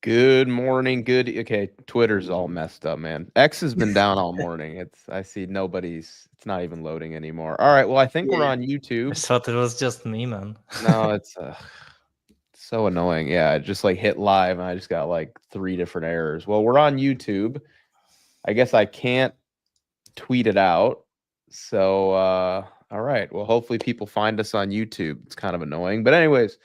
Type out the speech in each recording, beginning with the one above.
Good morning. Okay, Twitter's all messed up, man. X has been down all morning. I see it's not even loading anymore. All right, well, I think we're Yeah. on I YouTube. thought it was just me, man. No, it's so annoying. Yeah, I just like hit live and I just got like 3 different errors. Well, we're on YouTube. I guess I can't tweet it out. So, all right. Well, hopefully people find us on YouTube. It's kind of annoying. But anyways,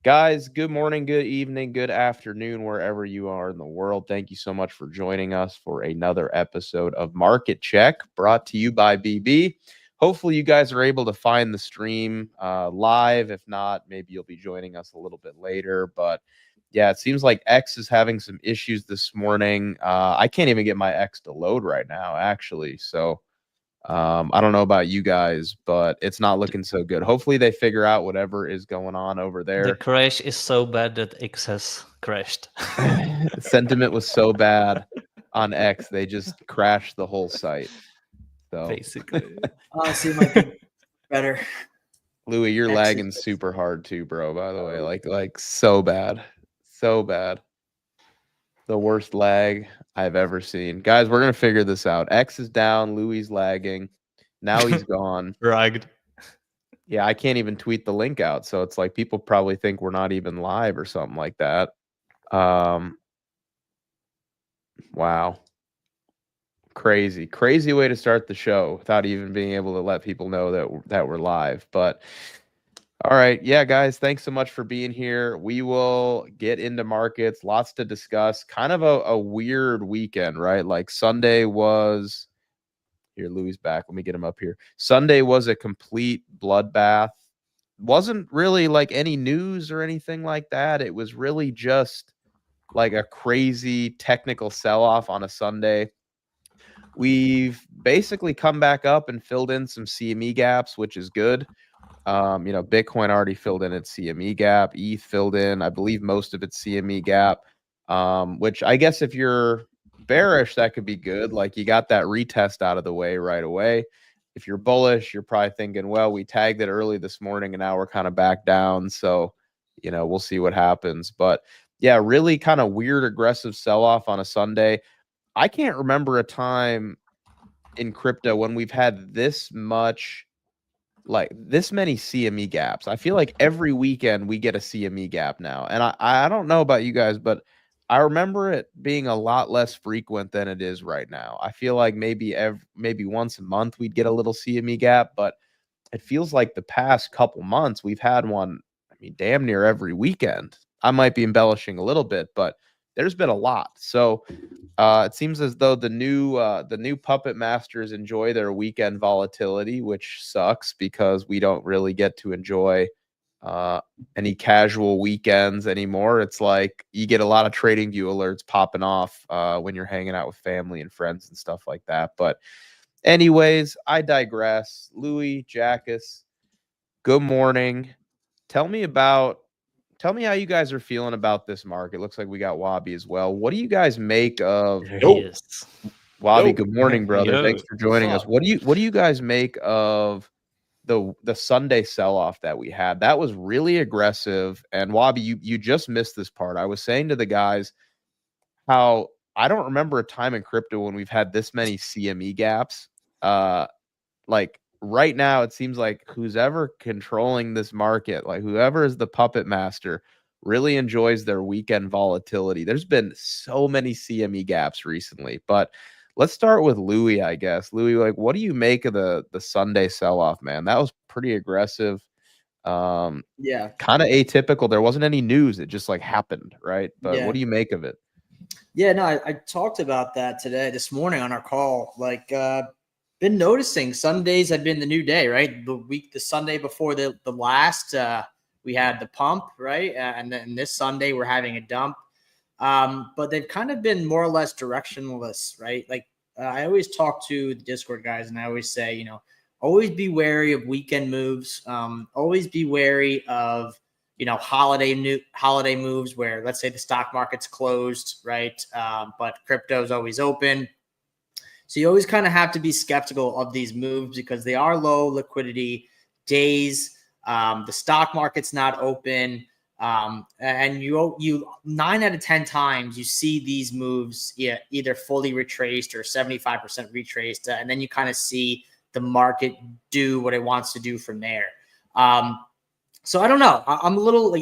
guys, good morning, good evening, good afternoon, wherever you are in the world. Thank you so much for joining us for another episode of Market Check, brought to you by BB. Hopefully, you guys are able to find the stream live. If not, maybe you'll be joining us a little bit later. But yeah, it seems like X is having some issues this morning. I can't even get my X to load right now, actually. So I don't know about you guys, but it's not looking so good. Hopefully they figure out whatever is going on over The there. crash is so bad that X has crashed. Sentiment was so bad on X, they just crashed the whole site. So Basically. Honestly, it might be better. Louis, you're X lagging is- super hard too, bro, by the way. Like so bad. So bad. The worst lag I've ever seen. Guys, we're gonna figure this out. X is down, Louis is lagging. Now he's gone. Ragged. Yeah, I can't even tweet the link out. So it's like people probably think we're not even live or something like that. Wow. Crazy way to start the show without even being able to let people know that we're live. But all right, yeah, guys, thanks so much for being here. We will get into markets, lots to discuss. Kind of a weird weekend, right? Like Sunday was here. Louis back. Let me get him up here. Sunday was a complete bloodbath. Wasn't really like any news or anything like that. It was really just like a crazy technical sell-off on a Sunday. We've basically come back up and filled in some CME gaps, which is good. Bitcoin already filled in its CME gap. ETH filled in, I believe, most of its CME gap, which I guess if you're bearish, that could be good. Like you got that retest out of the way right away. If you're bullish, you're probably thinking, well, we tagged it early this morning and now we're kind of back down. So, we'll see what happens. But yeah, really kind of weird, aggressive sell-off on a Sunday. I can't remember a time in crypto when we've had this many CME gaps. I feel like every weekend we get a CME gap now. And I don't know about you guys, but I remember it being a lot less frequent than it is right now. I feel like maybe once a month we'd get a little CME gap, but it feels like the past couple months we've had one, I mean, damn near every weekend. I might be embellishing a little bit, but there's been a lot. So it seems as though the new puppet masters enjoy their weekend volatility, which sucks because we don't really get to enjoy any casual weekends anymore. It's like you get a lot of trading view alerts popping off when you're hanging out with family and friends and stuff like that. But anyways, I digress. Louis, Jackus, good morning. Tell me how you guys are feeling about this market. Looks like we got Wabi as well. What do you guys make of There he is. Wabi? Yo. Good morning, brother. Yo. Thanks for joining us. Fuck. What do you guys make of the Sunday sell-off that we had? That was really aggressive. And Wabi, you just missed this part. I was saying to the guys how I don't remember a time in crypto when we've had this many CME gaps. Like right now, it seems like who's ever controlling this market, like whoever is the puppet master, really enjoys their weekend volatility. There's been so many CME gaps recently, but let's start with Louis, I guess. Louis, like, what do you make of the Sunday sell-off, man? That was pretty aggressive. Yeah. Kind of atypical. There wasn't any news. It just like happened, right? But Yeah. what do you make of it? Yeah, no, I talked about that this morning on our call. Like, been noticing Sundays have been the new day, right? The Sunday before the last, we had the pump, right? And then this Sunday we're having a dump. But they've kind of been more or less directionless, right? Like, I always talk to the Discord guys, and I always say, always be wary of weekend moves. Always be wary of holiday moves where, let's say, the stock market's closed, right? But crypto's always open. So you always kind of have to be skeptical of these moves because they are low liquidity days. The stock market's not open. And you 9 out of 10 times you see these moves either fully retraced or 75% retraced, and then you kind of see the market do what it wants to do from there. So I don't know. I'm a little,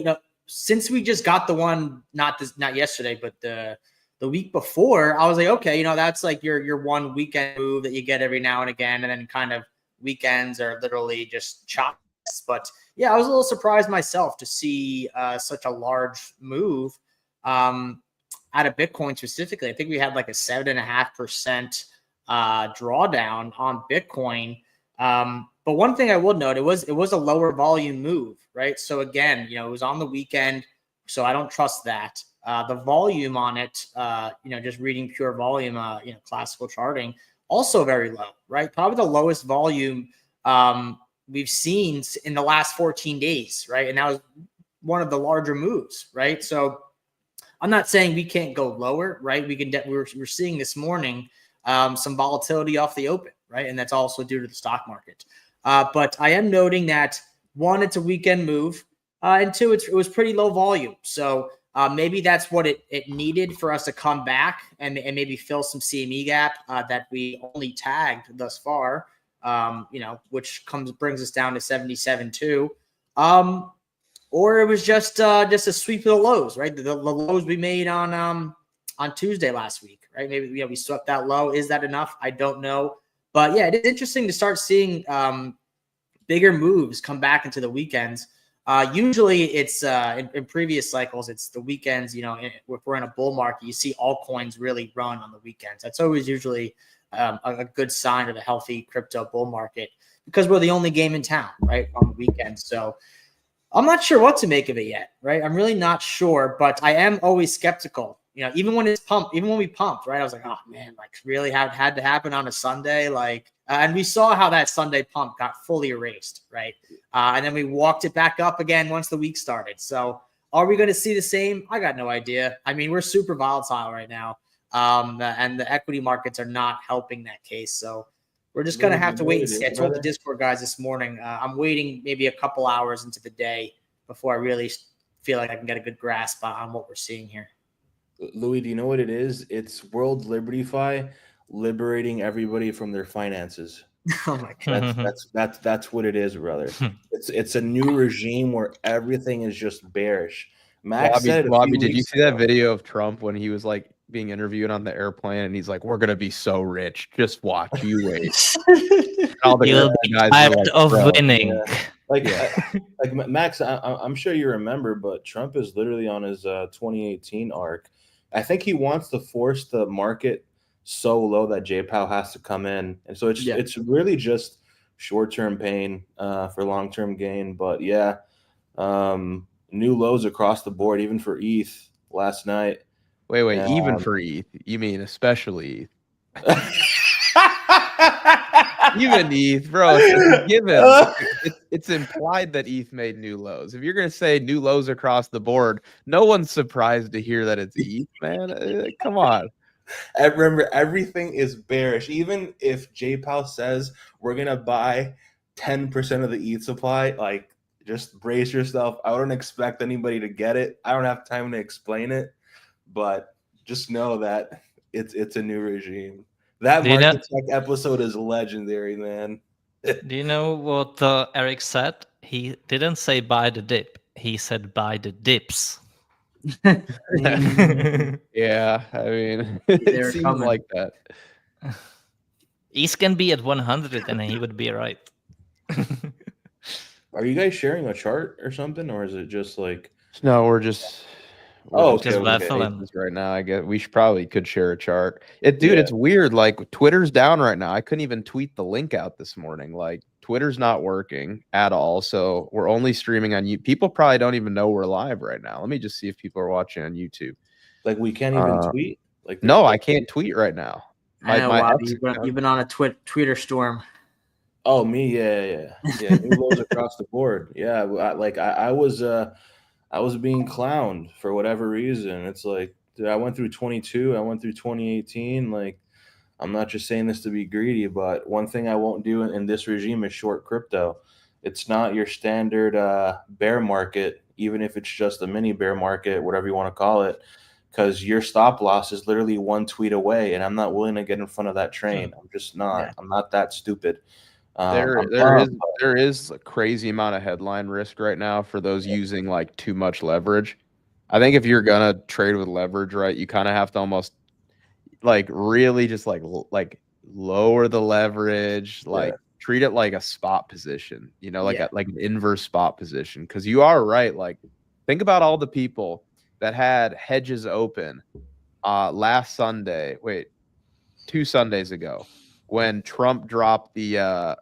since we just got the one, not yesterday, but the week before, I was like, okay, that's like your one weekend move that you get every now and again, and then kind of weekends are literally just chops. But yeah, I was a little surprised myself to see such a large move out of Bitcoin specifically. I think we had like a 7.5% drawdown on Bitcoin. But one thing I will note, it was a lower volume move, right? So again, it was on the weekend, so I don't trust that. The volume on it, just reading pure volume, classical charting, also very low, right? Probably the lowest volume we've seen in the last 14 days, right? And that was one of the larger moves, right? So I'm not saying we can't go lower, right? We're seeing this morning some volatility off the open, right? And that's also due to the stock market. But I am noting that, one, it's a weekend move, and two, it was pretty low volume. So maybe that's what it needed for us to come back and maybe fill some CME gap that we only tagged thus far, which brings us down to 77.2. Or it was just a sweep of the lows, right? The lows we made on Tuesday last week, right? Maybe we swept that low. Is that enough? I don't know. But yeah, it is interesting to start seeing bigger moves come back into the weekends. Usually it's in previous cycles, it's the weekends, if we're in a bull market, you see altcoins really run on the weekends. That's always usually a good sign of a healthy crypto bull market, because we're the only game in town, right, on the weekend. So I'm not sure what to make of it yet, right? I'm really not sure, but I am always skeptical. Even when we pumped, right? I was like, oh man, like really had to happen on a Sunday, and we saw how that Sunday pump got fully erased, right? And then we walked it back up again once the week started. So are we going to see the same? I got no idea. I mean, we're super volatile right now, and the equity markets are not helping that case. So we're just going to have to wait and see. I told the Discord guys this morning, I'm waiting maybe a couple hours into the day before I really feel like I can get a good grasp on what we're seeing here. Louis, do you know what it is? It's World Liberty-Fi liberating everybody from their finances. Oh my God. That's what it is, brother. It's a new regime where everything is just bearish. Max said Bobby, did you see that video of Trump when he was like being interviewed on the airplane and he's like, "We're gonna be so rich. Just watch. You wait." You'll be tired of winning. Yeah. Like Max, I'm sure you remember, but Trump is literally on his 2018 arc. I think he wants to force the market so low that J-Pow has to come in, and so it's really just short-term pain for long-term gain. But yeah, new lows across the board, even for ETH last night. Wait, even for ETH? You mean especially ETH? Even ETH, bro. It's given. It's implied that ETH made new lows. If you're gonna say new lows across the board, no one's surprised to hear that it's ETH, man. Come on. I remember, everything is bearish. Even if J-Pow says we're gonna buy 10% of the ETH supply, like, just brace yourself. I wouldn't expect anybody to get it. I don't have time to explain it, but just know that it's a new regime. That market tech episode is legendary, man. Do you know what Eric said? He didn't say buy the dip. He said buy the dips. Yeah, I mean, it seems like that. ETH can be at 100 and he would be right. Are you guys sharing a chart or something, or is it just like? No, we're just just right now. I guess we could share a chart. It's weird. Like, Twitter's down right now. I couldn't even tweet the link out this morning. Like, Twitter's not working at all. So we're only streaming on YouTube. People probably don't even know we're live right now. Let me just see if people are watching on YouTube. Like, we can't even tweet. Like, no, I can't tweet right now. You've been on a Twitter storm. Oh, me, yeah. New lows across the board. Yeah, I was being clowned for whatever reason. It's like, dude, I went through 22. I went through 2018. Like, I'm not just saying this to be greedy, but one thing I won't do in this regime is short crypto. It's not your standard bear market. even if it's just a mini bear market, whatever you want to call it, because your stop loss is literally one tweet away, and I'm not willing to get in front of that train. I'm just not. Yeah. I'm not that stupid. There I'm there is dumb, there is a crazy amount of headline risk right now for those using like too much leverage. I think if you're gonna trade with leverage, right, you kind of have to almost like really just like lower the leverage, like treat it like a spot position, like Yeah. like an inverse spot position. Because you are right. Like, think about all the people that had hedges open last Sunday. Wait, 2 Sundays ago, when Trump dropped the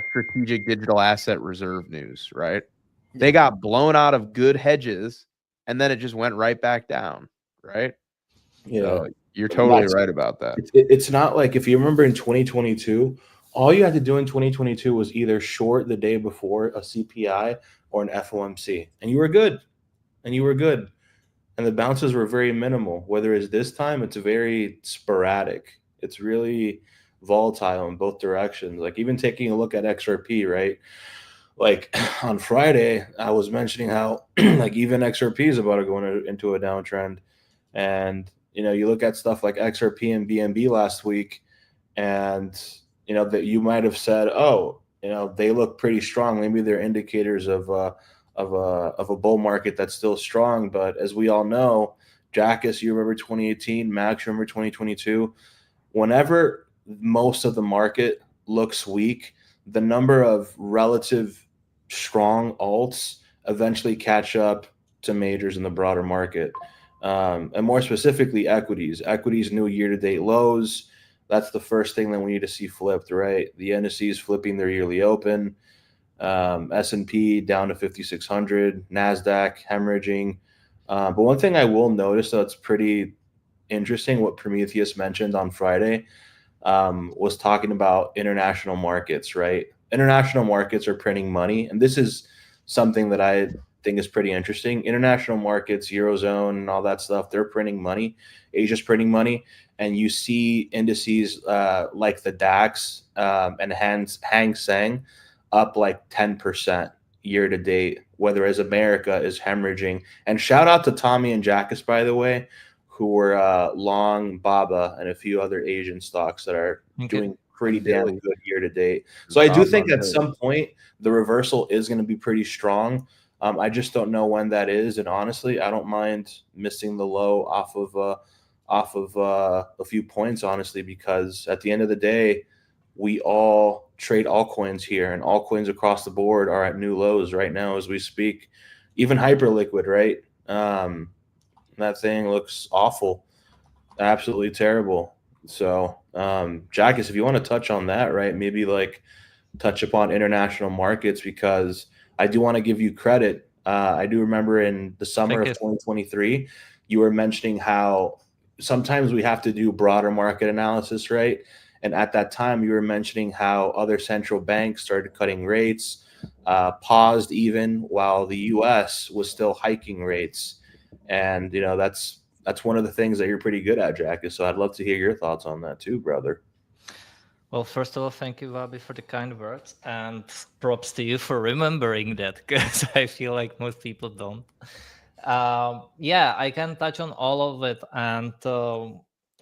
strategic digital asset reserve news, right? They Yeah. got blown out of good hedges, and then it just went right back down, right? Yeah. So you're totally right about that. It's not like, if you remember in 2022, all you had to do in 2022 was either short the day before a CPI or an FOMC, and you were good. And the bounces were very minimal. Whether it's this time, it's very sporadic. It's really volatile in both directions. Like, even taking a look at XRP, right? Like on Friday, I was mentioning how like even XRP is about to go into a downtrend. And you look at stuff like XRP and BNB last week, and that you might have said, oh, they look pretty strong. Maybe they're indicators of a bull market that's still strong. But as we all know, Jackus, you remember 2018, Max, you remember 2022. Whenever most of the market looks weak, the number of relative strong alts eventually catch up to majors in the broader market. And more specifically, equities. Equities new year-to-date lows. That's the first thing that we need to see flipped, right? The indices flipping their yearly open. S&P down to 5,600. NASDAQ hemorrhaging. But one thing I will notice that's pretty interesting, what Prometheus mentioned on Friday, was talking about international markets, right? International markets are printing money. And this is something that I think is pretty interesting. International markets, Eurozone and all that stuff, they're printing money. Asia's printing money. And you see indices like the DAX and Hang Seng up like 10% year to date, whereas America is hemorrhaging. And shout out to Tommy and Jackus, by the way, who were long Baba and a few other Asian stocks that are doing pretty damn good year to date. So I do think at some point the reversal is going to be pretty strong. I just don't know when that is, and honestly, I don't mind missing the low off of a few points, honestly, because at the end of the day, we all trade altcoins here, and altcoins across the board are at new lows right now as we speak. Even Hyperliquid, right? That thing looks awful, absolutely terrible. So, Jackus, if you want to touch on that, right? Maybe like touch upon international markets, because I do want to give you credit. I do remember in the summer of 2023, you were mentioning how sometimes we have to do broader market analysis, right? And at that time, you were mentioning how other central banks started cutting rates, paused even while the U.S. was still hiking rates. And that's one of the things that you're pretty good at, Jackus. So I'd love to hear your thoughts on that too, brother. Well, first of all, thank you, Bobby, for the kind words, and props to you for remembering that, because I feel like most people don't. Yeah, I can touch on all of it, and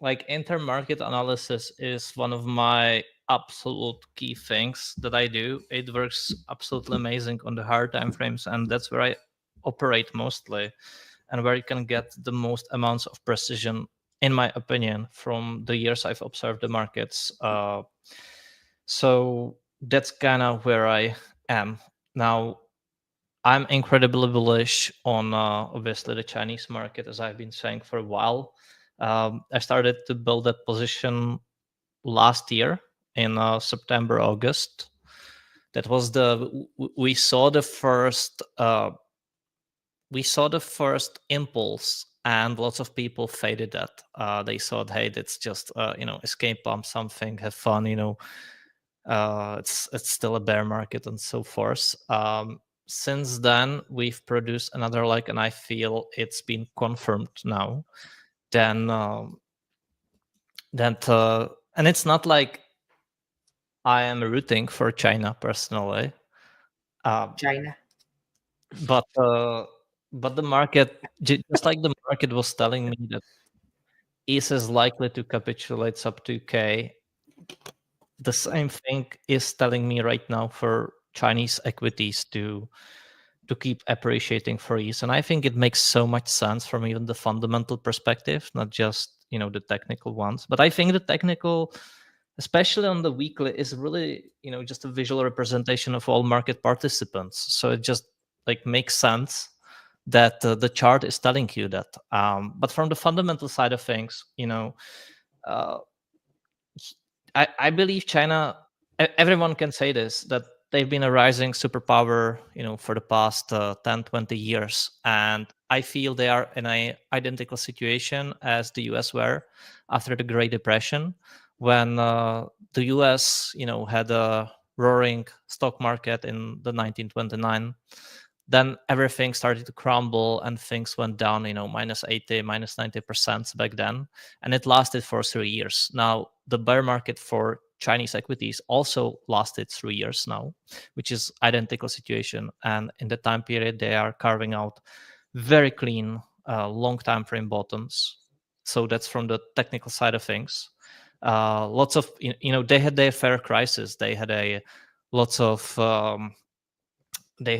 like intermarket analysis is one of my absolute key things that I do. It works absolutely amazing on the hard time frames, and that's where I operate mostly, and where you can get the most amounts of precision, in my opinion, from the years I've observed the markets. So that's kind of where I am now. I'm incredibly bullish on obviously the Chinese market, as I've been saying for a while. I started to build that position last year in September, August. That was we saw the first impulse, and lots of people faded that. They thought, hey, that's just escape pump, something, have fun, it's still a bear market and so forth. Since then, we've produced another leg, and I feel it's been confirmed now. And it's not like I am rooting for China personally. China. But But the market, just like the market was telling me that ETH is likely to capitulate sub 2K, the same thing is telling me right now for Chinese equities to keep appreciating for ETH. And I think it makes so much sense from even the fundamental perspective, not just the technical ones. But I think the technical, especially on the weekly, is really just a visual representation of all market participants. So it just like makes sense that the chart is telling you that. But from the fundamental side of things, uh, I believe China, everyone can say this, that they've been a rising superpower, for the past 10, 20 years. And I feel they are in an identical situation as the US were after the Great Depression, when the US, had a roaring stock market in the 1929. Then everything started to crumble and things went down, minus 80, minus 90% back then. And it lasted for 3 years. Now, the bear market for Chinese equities also lasted 3 years now, which is identical situation. And in the time period, they are carving out very clean, long time frame bottoms. So that's from the technical side of things. Lots of, they had their fair crisis. They had lots of, they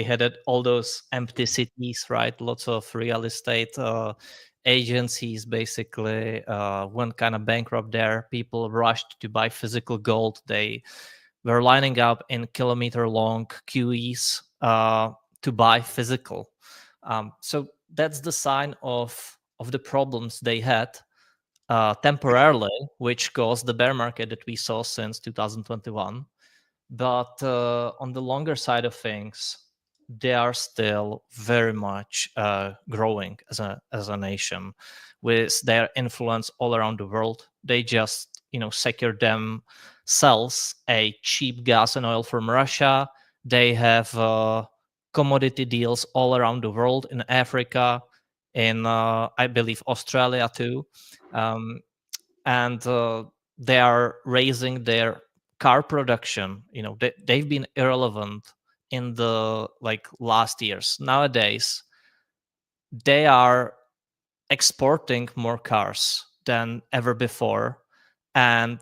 had all those empty cities, right? Lots of real estate agencies basically went kind of bankrupt there. People rushed to buy physical gold. They were lining up in kilometer long queues to buy physical. So that's the sign of the problems they had temporarily, which caused the bear market that we saw since 2021. But on the longer side of things, they are still very much growing as a nation, with their influence all around the world. They just secure themselves a cheap gas and oil from Russia. They have commodity deals all around the world, in Africa, in I believe Australia too, and they are raising their car production. They've been irrelevant in the last years. Nowadays they are exporting more cars than ever before, and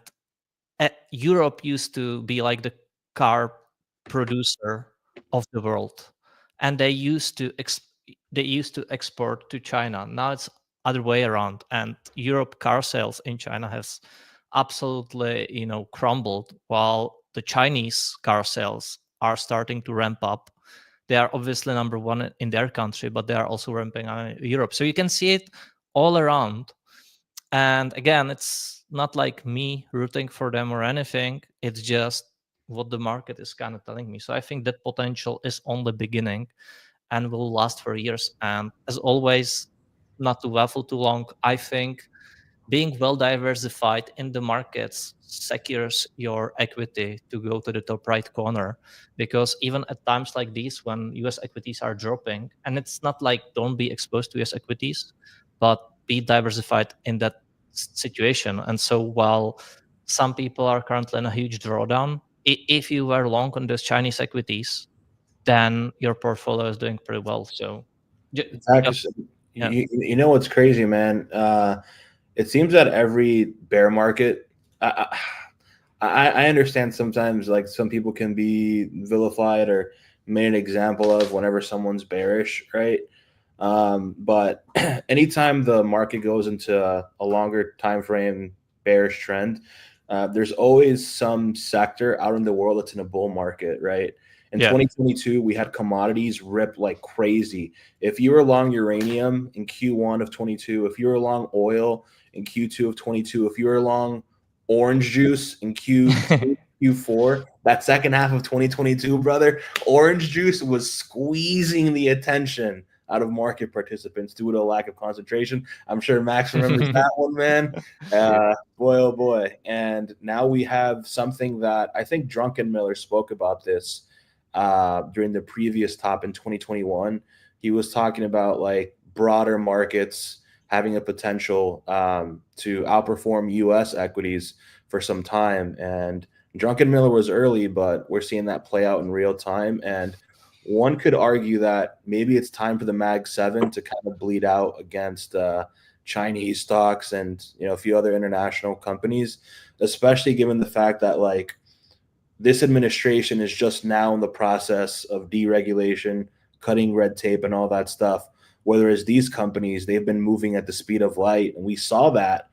Europe used to be like the car producer of the world, and they used to export to China. Now it's other way around, and Europe car sales in China has absolutely crumbled, while the Chinese car sales are starting to ramp up. They are obviously number one in their country, but they are also ramping up in Europe. So you can see it all around. And again, it's not like me rooting for them or anything. It's just what the market is kind of telling me. So I think that potential is only beginning and will last for years. And as always, not to waffle too long, I think being well diversified in the markets secures your equity to go to the top right corner, because even at times like these when US equities are dropping, and it's not like don't be exposed to US equities, but be diversified in that situation. And so while some people are currently in a huge drawdown, if you were long on those Chinese equities, then your portfolio is doing pretty well. So Exactly. yeah. You know what's crazy, man? It seems that every bear market, I understand sometimes like some people can be vilified or made an example of whenever someone's bearish, right? But anytime the market goes into a longer time frame bearish trend, there's always some sector out in the world that's in a bull market, right? In 2022, we had commodities rip like crazy. If you were long uranium in Q1 of 22, if you were long oil in Q2 of 22, if you were long orange juice in Q4, that second half of 2022, brother, orange juice was squeezing the attention out of market participants due to a lack of concentration. I'm sure Max remembers that one, man. Boy, oh boy. And now we have something that I think Drunken Miller spoke about this during the previous top in 2021. He was talking about like broader markets having a potential to outperform US equities for some time. And Drunken Miller was early, but we're seeing that play out in real time. And one could argue that maybe it's time for the Mag 7 to kind of bleed out against Chinese stocks and a few other international companies, especially given the fact that like this administration is just now in the process of deregulation, cutting red tape and all that stuff. Whereas these companies, they've been moving at the speed of light. And we saw that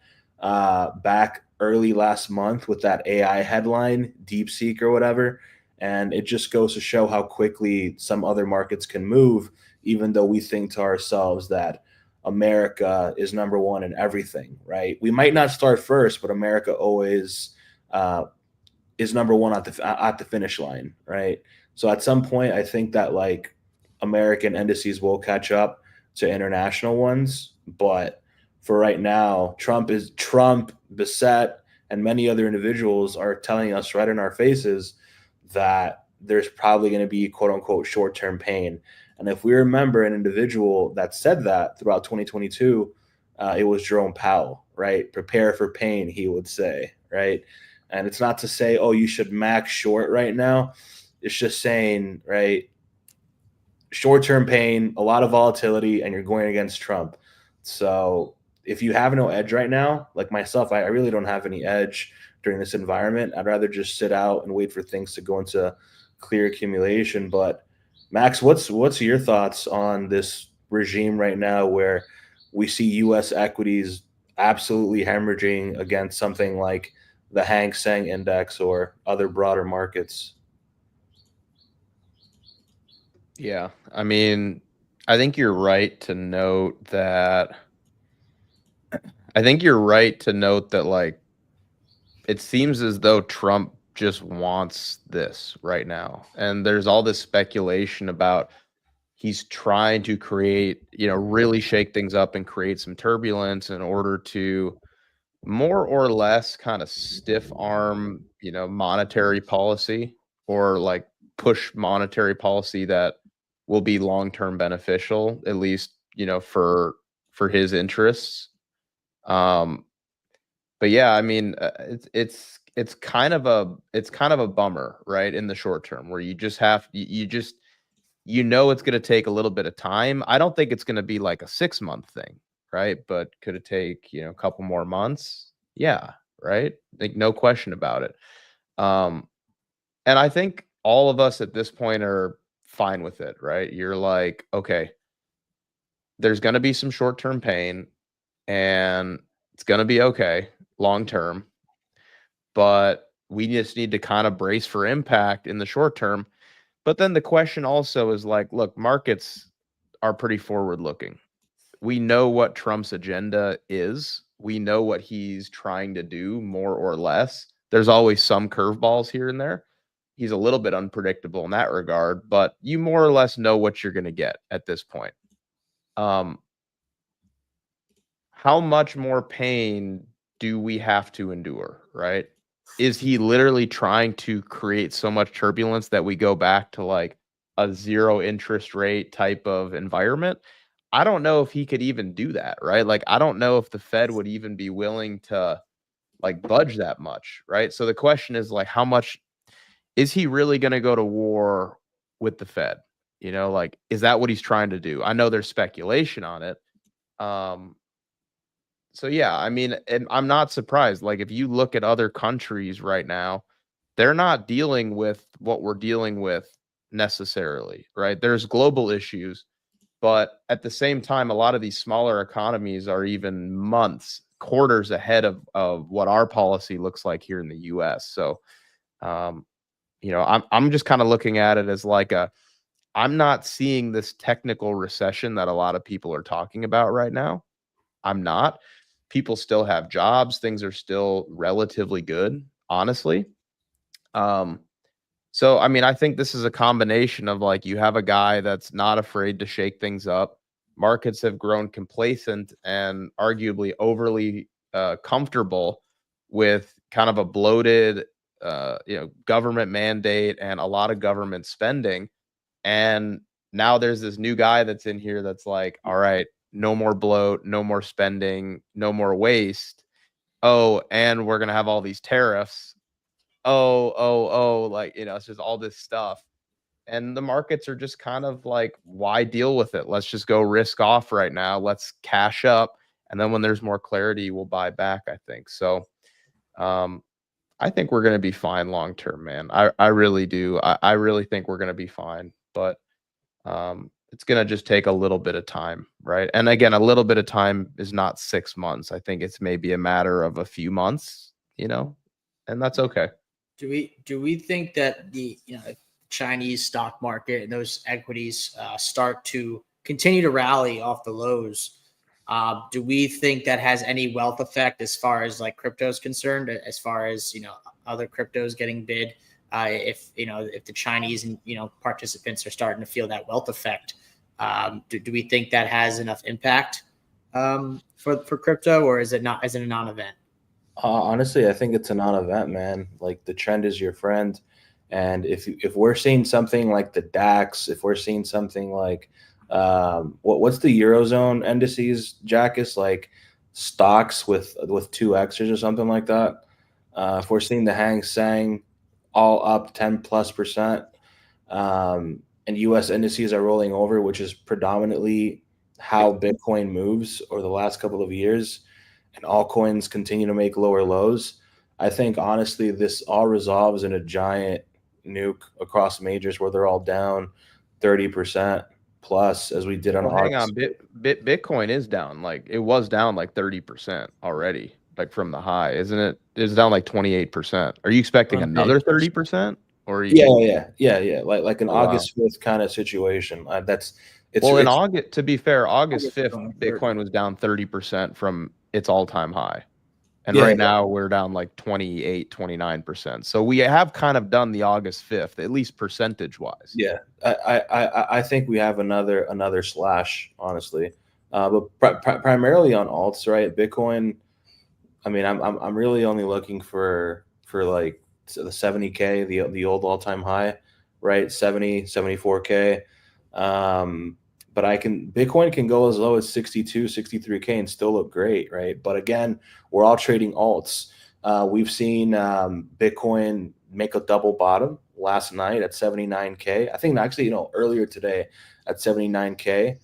back early last month with that AI headline, DeepSeek or whatever. And it just goes to show how quickly some other markets can move, even though we think to ourselves that America is number one in everything, right? We might not start first, but America always is number one at the finish line, right? So at some point, I think that like American indices will catch up to international ones, but for right now, Trump, Bissett, and many other individuals are telling us right in our faces that there's probably going to be quote unquote short-term pain. And if we remember an individual that said that throughout 2022, it was Jerome Powell, right? Prepare for pain, he would say, right? And it's not to say, oh, you should max short right now. It's just saying, right, short-term pain, a lot of volatility, and you're going against Trump. So if you have no edge right now, like myself, I really don't have any edge during this environment. I'd rather just sit out and wait for things to go into clear accumulation. But Max, what's your thoughts on this regime right now where we see U.S. equities absolutely hemorrhaging against something like the Hang Seng Index or other broader markets? Yeah, I mean, I think you're right to note that. Like it seems as though Trump just wants this right now, and there's all this speculation about he's trying to create, really shake things up and create some turbulence in order to more or less kind of stiff arm, monetary policy, or like push monetary policy that will be long-term beneficial, at least, for his interests. But yeah, I mean, it's kind of a bummer, right? In the short term, where you just have you just it's going to take a little bit of time. I don't think it's going to be like a 6-month thing, right? But could it take, a couple more months? Yeah, right? Like no question about it. And I think all of us at this point are fine with it, right? You're like, okay, there's going to be some short-term pain and it's going to be okay long term, but we just need to kind of brace for impact in the short term. But then the question also is like, look, markets are pretty forward looking. We know what Trump's agenda is. We know what he's trying to do, more or less. There's always some curveballs here and there. He's a little bit unpredictable in that regard, but you more or less know what you're going to get at this point. How much more pain do we have to endure, right? Is he literally trying to create so much turbulence that we go back to like a zero interest rate type of environment? I don't know if he could even do that, right? Like, I don't know if the Fed would even be willing to like budge that much, right? So the question is like, how much is he really going to go to war with the Fed? Like, is that what he's trying to do? I know there's speculation on it. So yeah, I mean, and I'm not surprised. Like if you look at other countries right now, they're not dealing with what we're dealing with necessarily, right? There's global issues, but at the same time, a lot of these smaller economies are even months, quarters ahead of what our policy looks like here in the US. So I'm just kind of looking at it as like I'm not seeing this technical recession that a lot of people are talking about right now. I'm not. People still have jobs. Things are still relatively good, honestly. So, I mean, I think this is a combination of like you have a guy that's not afraid to shake things up. Markets have grown complacent and arguably overly comfortable with kind of a bloated, government mandate and a lot of government spending. And now there's this new guy that's in here that's like, all right, no more bloat, no more spending, no more waste. Oh, and we're going to have all these tariffs. Oh, like, it's just all this stuff. and the markets are just kind of like, why deal with it? Let's just go risk off right now. Let's cash up. And then when there's more clarity, we'll buy back, I think. So I think we're going to be fine long term, man. I really do. I really think we're going to be fine. But it's going to just take a little bit of time, right? And again, a little bit of time is not 6 months. I think it's maybe a matter of a few months, and that's okay. Do we think that the Chinese stock market and those equities start to continue to rally off the lows? Do we think that has any wealth effect as far as like crypto is concerned, as far as other cryptos getting bid? If the Chinese and participants are starting to feel that wealth effect, do we think that has enough impact for crypto, or is it not? Is it a non-event? Honestly, I think it's a non-event, man. Like the trend is your friend, and if we're seeing something like the DAX, if we're seeing something like what's the Eurozone indices, Jack, is like stocks with 2x's or something like that. If we're seeing the Hang Seng all up 10+%, and U.S. indices are rolling over, which is predominantly how Bitcoin moves over the last couple of years, and altcoins continue to make lower lows, I think honestly this all resolves in a giant nuke across majors where they're all down 30% plus, as we did on Well, hang on. August. Bitcoin is down. Like it was down like 30% already, like from the high, isn't it? It's down like 28%. Are you expecting another 30%? Or are you... Yeah. Like an Oh, wow. August 5th kind of situation. In August, to be fair, August 5th, going Bitcoin was down 30% from its all-time high. And Yeah, right yeah. now we're down like 28, 29%. So we have kind of done the August 5th, at least percentage wise. Yeah, I think we have another slash, honestly, but primarily on alts, right? Bitcoin. I mean, I'm really only looking for like the 70K, the old all-time high, right? 74K. But Bitcoin can go as low as 62, 63K and still look great, right? But again, we're all trading alts. We've seen Bitcoin make a double bottom last night at 79K. I think actually, earlier today at 79K,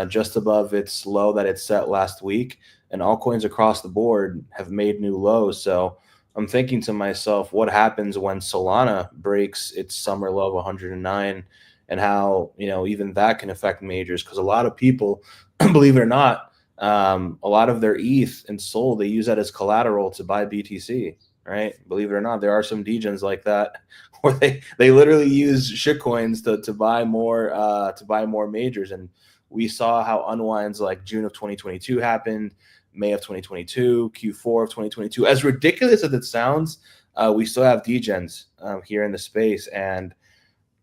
just above its low that it set last week. And altcoins across the board have made new lows. So I'm thinking to myself, what happens when Solana breaks its summer low of 109, and how, even that can affect majors? Because a lot of people, believe it or not, a lot of their ETH and SOL, they use that as collateral to buy BTC, right? Believe it or not, there are some degens like that where they literally use shitcoins to buy more majors. And we saw how unwinds like June of 2022 happened, May of 2022, Q4 of 2022. As ridiculous as it sounds, we still have degens here in the space. And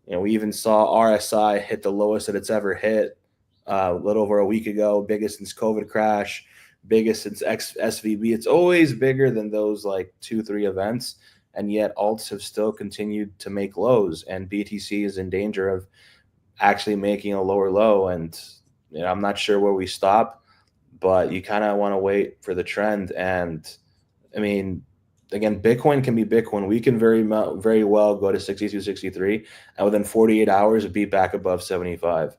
we even saw RSI hit the lowest that it's ever hit a little over a week ago, biggest since COVID crash, biggest since SVB. It's always bigger than those like 2-3 events, and yet alts have still continued to make lows, and BTC is in danger of actually making a lower low. And I'm not sure where we stop, but you kind of want to wait for the trend. And I mean, again, Bitcoin can be Bitcoin. We can very well go to 62, 63, and within 48 hours be back above 75.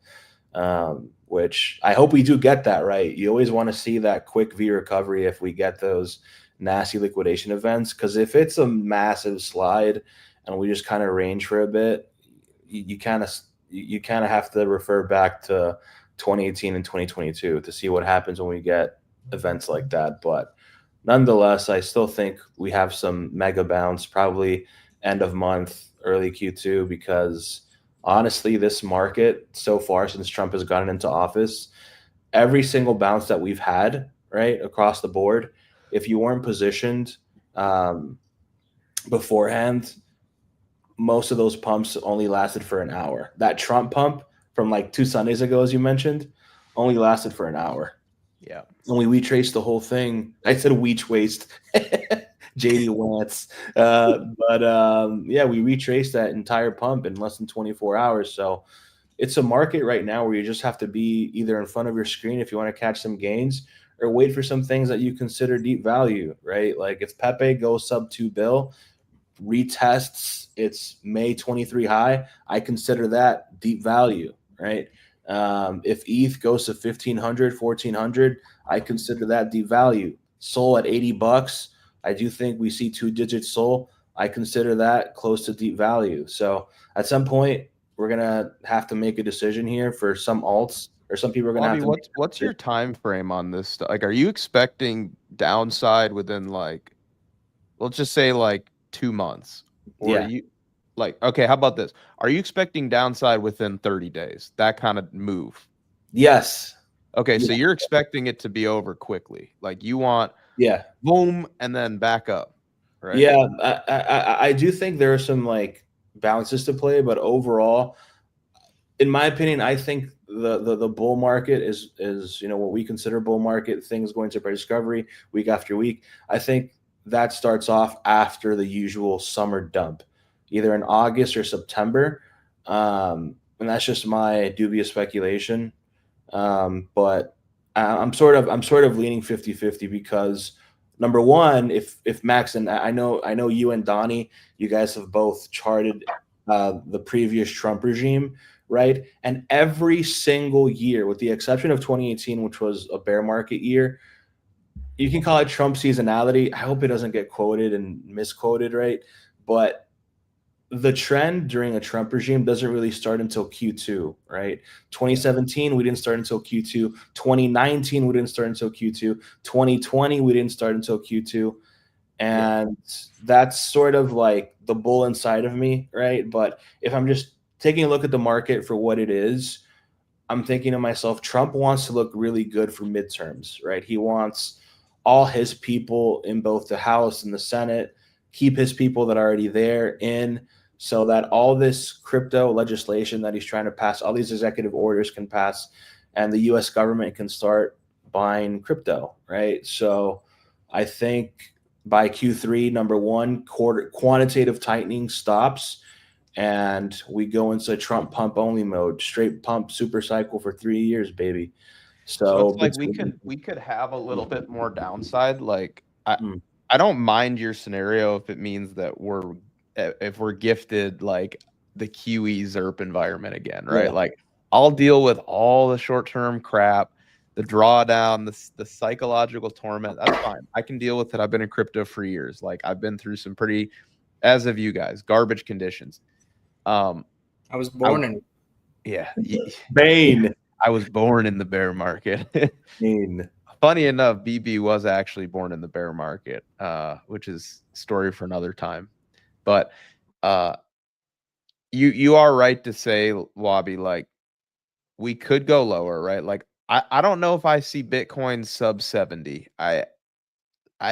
Which I hope we do get that, right? You always want to see that quick V recovery if we get those nasty liquidation events, because if it's a massive slide and we just kind of range for a bit, you kind of have to refer back to 2018 and 2022 to see what happens when we get events like that. But nonetheless, I still think we have some mega bounce, probably end of month, early Q2, because honestly, this market so far since Trump has gotten into office, every single bounce that we've had, right, across the board, if you weren't positioned beforehand, most of those pumps only lasted for an hour. That Trump pump from like 2 Sundays ago, as you mentioned, only lasted for an hour. Yeah. And we retraced the whole thing. I said weech waste. JD Wentz. Yeah, we retraced that entire pump in less than 24 hours. So it's a market right now where you just have to be either in front of your screen if you want to catch some gains, or wait for some things that you consider deep value, right? Like if Pepe goes sub $2 billion, retests its May 23 high, I consider that deep value, right? If ETH goes to 1,500, 1,400, I consider that deep value. Sol at $80, I do think we see 2-digit Sol. I consider that close to deep value. So at some point, we're gonna have to make a decision here for some alts, or some people are gonna have Bobby, to. what's your time frame on this stuff? Like, are you expecting downside within like, let's just say like 2 months, or are Yeah. you like, okay, how about this? Are you expecting downside within 30 days? That kind of move. Yes. Okay, so Yeah. you're expecting it to be over quickly. Like you want Yeah. boom and then back up, right? Yeah. I do think there are some like balances to play, but overall, in my opinion, I think the bull market is what we consider bull market, things going to price discovery week after week. I think that starts off after the usual summer dump, either in August or September. And that's just my dubious speculation. But I'm sort of leaning 50-50 because number one, if Max, and I know you and Donnie, you guys have both charted the previous Trump regime, right? And every single year, with the exception of 2018, which was a bear market year, you can call it Trump seasonality. I hope it doesn't get quoted and misquoted, right? But the trend during a Trump regime doesn't really start until Q2, right? 2017, we didn't start until Q2. 2019, we didn't start until Q2. 2020, we didn't start until Q2. And that's sort of like the bull inside of me, right? But if I'm just taking a look at the market for what it is, I'm thinking to myself, Trump wants to look really good for midterms, right? He wants all his people in both the House and the Senate, keep his people that are already there in, so that all this crypto legislation that he's trying to pass, all these executive orders can pass, and the US government can start buying crypto, right? So I think by Q3, number one, quantitative tightening stops, and we go into Trump pump only mode, straight pump super cycle for 3 years, baby. So So it's like we could have a little bit more downside. Like I Mm. I don't mind your scenario if it means that if we're gifted like the QE ZERP environment again, right? Yeah. Like I'll deal with all the short-term crap, the drawdown, the psychological torment. That's fine. I can deal with it. I've been in crypto for years. Like I've been through some pretty, as have you guys, garbage conditions. I was born in. Yeah, Bane. I was born in the bear market. Bane. Funny enough, BB was actually born in the bear market, which is a story for another time. But you are right to say, Wabi, like we could go lower, right? Like I don't know if I see Bitcoin sub 70. I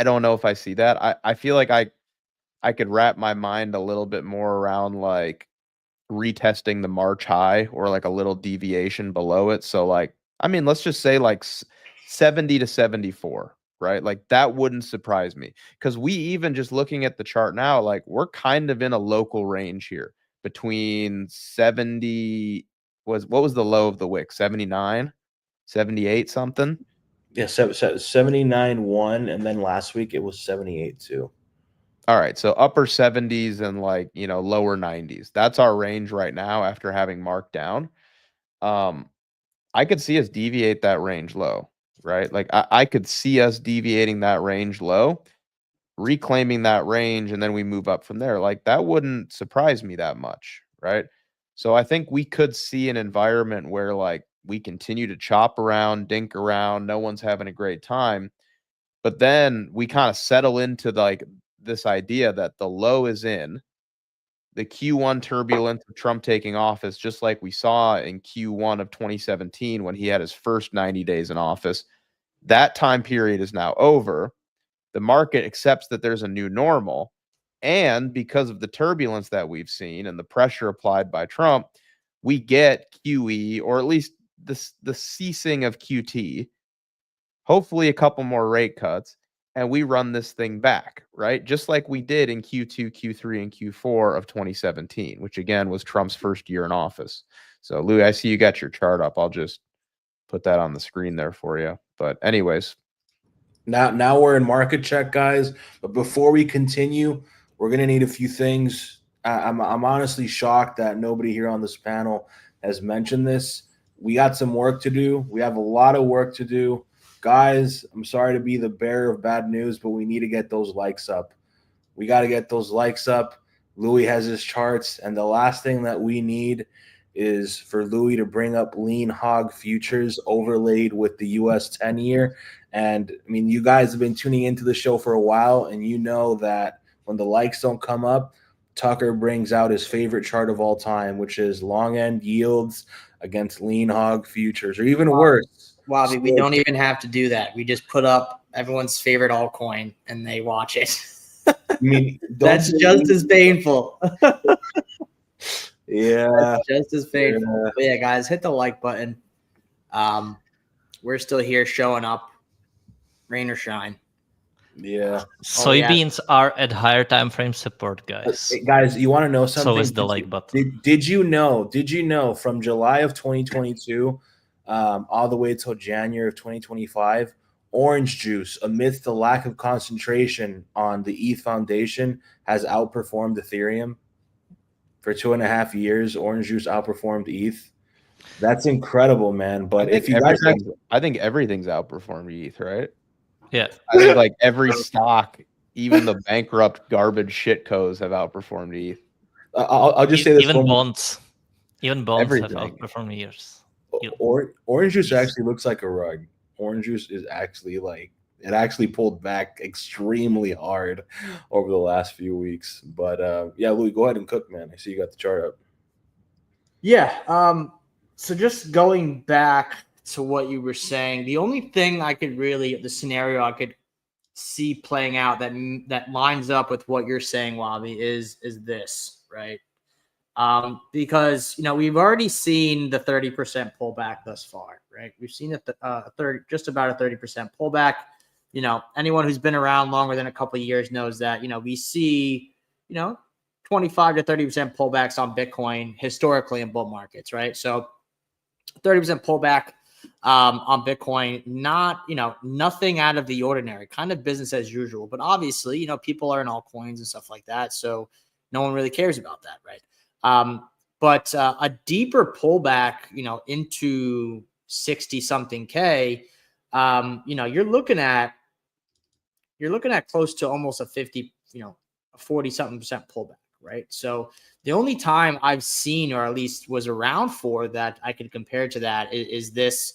don't know if I see that. I feel like I could wrap my mind a little bit more around like retesting the March high or like a little deviation below it. So like, I mean, let's just say like 70 to 74, right? Like that wouldn't surprise me because we even just looking at the chart now, like we're kind of in a local range here between 70 what was the low of the wick? 79, 78 something. Yeah, 79.1, and then last week it was 78.2. All right, so upper 70s and like, lower 90s. That's our range right now after having marked down. I could see us deviate that range low, right? Like I could see us deviating that range low, reclaiming that range, and then we move up from there. Like that wouldn't surprise me that much, right? So I think we could see an environment where like we continue to chop around, dink around, no one's having a great time. But then we kind of settle into like this idea that the low is in, the Q1 turbulence of Trump taking office, just like we saw in Q1 of 2017 when he had his first 90 days in office. That time period is now over. The market accepts that there's a new normal. And because of the turbulence that we've seen and the pressure applied by Trump, we get QE, or at least the ceasing of QT, hopefully a couple more rate cuts, and we run this thing back, right? Just like we did in Q2, Q3, and Q4 of 2017, which again was Trump's first year in office. So, Louis, I see you got your chart up. I'll just put that on the screen there for you. But anyways. Now we're in market check, guys. But before we continue, We're going to need a few things. I'm honestly shocked that nobody here on this panel has mentioned this. We got some work to do. We have a lot of work to do. Guys, I'm sorry to be the bearer of bad news, but we need to get those likes up. We got to get those likes up. Louis has his charts, and the last thing that we need is for Louis to bring up lean hog futures overlaid with the US 10-year. And I mean, you guys have been tuning into the show for a while, and you know that when the likes don't come up, Tucker brings out his favorite chart of all time, which is long end yields against lean hog futures, or even worse. Wobby, we don't even have to do that. We just put up everyone's favorite altcoin and they watch it. I mean, that's just as painful. Yeah, that's just as painful. Yeah. But yeah, guys, hit the like button. We're still here showing up, rain or shine. Yeah. Soybeans are at higher time frame support, guys. Guys, you want to know something? So is the like button. Did you know from July of 2022 all the way till January of 2025, orange juice, amidst the lack of concentration on the ETH Foundation, has outperformed Ethereum for 2.5 years. Orange juice outperformed ETH. That's incredible, man. But if you guys, I think everything's outperformed ETH, right? Yeah, I think like every stock, even the bankrupt garbage shitcos, have outperformed ETH. I'll just say this: even bonds have everything. outperformed years. Orange juice actually looks like a rug. Orange juice is actually like it actually pulled back extremely hard over the last few weeks. But yeah, Louis, go ahead and cook, man. I see you got the chart up. Yeah. So just going back to what you were saying, the only thing the scenario I could see playing out that lines up with what you're saying, Wabi, is this, right? Because we've already seen the 30% pullback thus far, right? We've seen just about a 30% pullback. Anyone who's been around longer than a couple of years knows that we see 25 to 30% pullbacks on Bitcoin historically in bull markets, right? So 30% pullback on Bitcoin, nothing out of the ordinary, kind of business as usual. But obviously, people are in altcoins and stuff like that, so no one really cares about that, right? But a deeper pullback, into 60 something K, you're looking at close to almost a 50, a 40 something percent pullback, right? So the only time I've seen, or at least was around for, that I could compare to that is this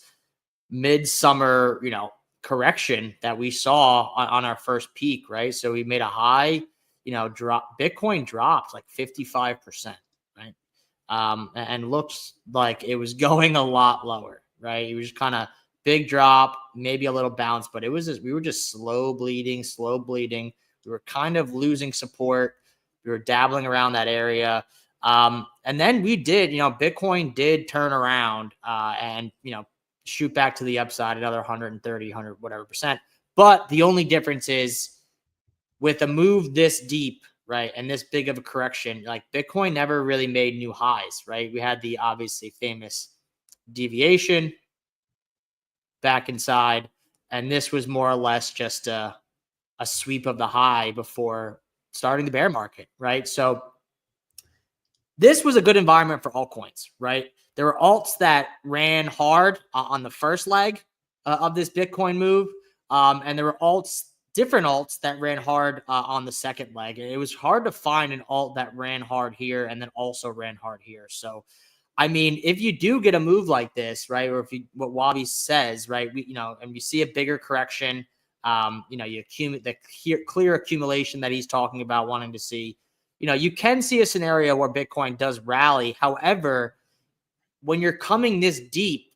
midsummer, correction that we saw on our first peak, right? So we made a high, Bitcoin dropped like 55%, right? And looks like it was going a lot lower, right? It was kind of big drop, maybe a little bounce, but we were just slow bleeding. We were kind of losing support. We were dabbling around that area. And then we did, Bitcoin did turn around and, shoot back to the upside, another 130, 100, whatever percent. But the only difference is with a move this deep, right, and this big of a correction, like Bitcoin never really made new highs, right? We had the obviously famous deviation back inside, and this was more or less just a sweep of the high before starting the bear market, right? So this was a good environment for altcoins, right? There were alts that ran hard on the first leg of this Bitcoin move, and there were different alts that ran hard on the second leg. And it was hard to find an alt that ran hard here and then also ran hard here. So, I mean, if you do get a move like this, right, or what Wabi says, right, and we see a bigger correction, you accumulate the clear accumulation that he's talking about wanting to see. You can see a scenario where Bitcoin does rally. However, when you're coming this deep,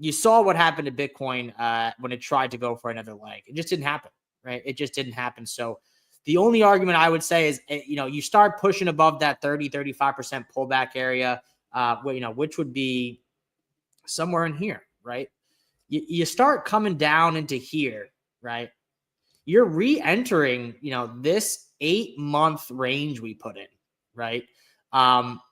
you saw what happened to Bitcoin when it tried to go for another leg. It just didn't happen, right? It just didn't happen. So the only argument I would say is, you start pushing above that 30, 35% pullback area, which would be somewhere in here, right? You start coming down into here, right? You're re-entering, this 8-month range we put in, right?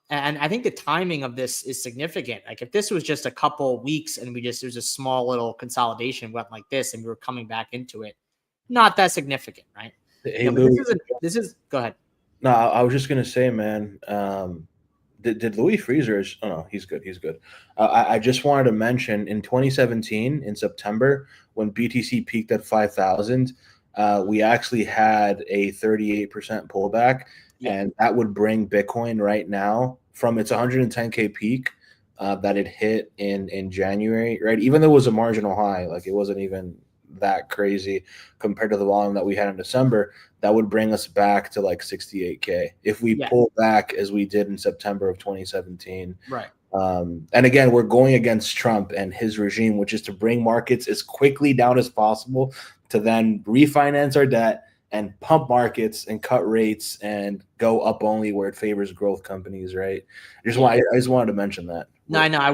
And I think the timing of this is significant. Like if this was just a couple weeks and it was a small little consolidation went like this and we were coming back into it, not that significant, right? Hey, you know, but Louis. this is go ahead. No, I was just gonna say, man. Did Louis Freezer? Oh no, he's good. He's good. I just wanted to mention in 2017 in September when BTC peaked at 5,000, we actually had a 38% pullback, and that would bring Bitcoin right now from its 110K peak that it hit in January. Right, even though it was a marginal high, like it wasn't even that crazy compared to the volume that we had in December. That would bring us back to like 68K if we pull back as we did in September of 2017. Right. And again, we're going against Trump and his regime, which is to bring markets as quickly down as possible to then refinance our debt and pump markets and cut rates and go up only where it favors growth companies, right? I just wanted to mention that. No, I know. I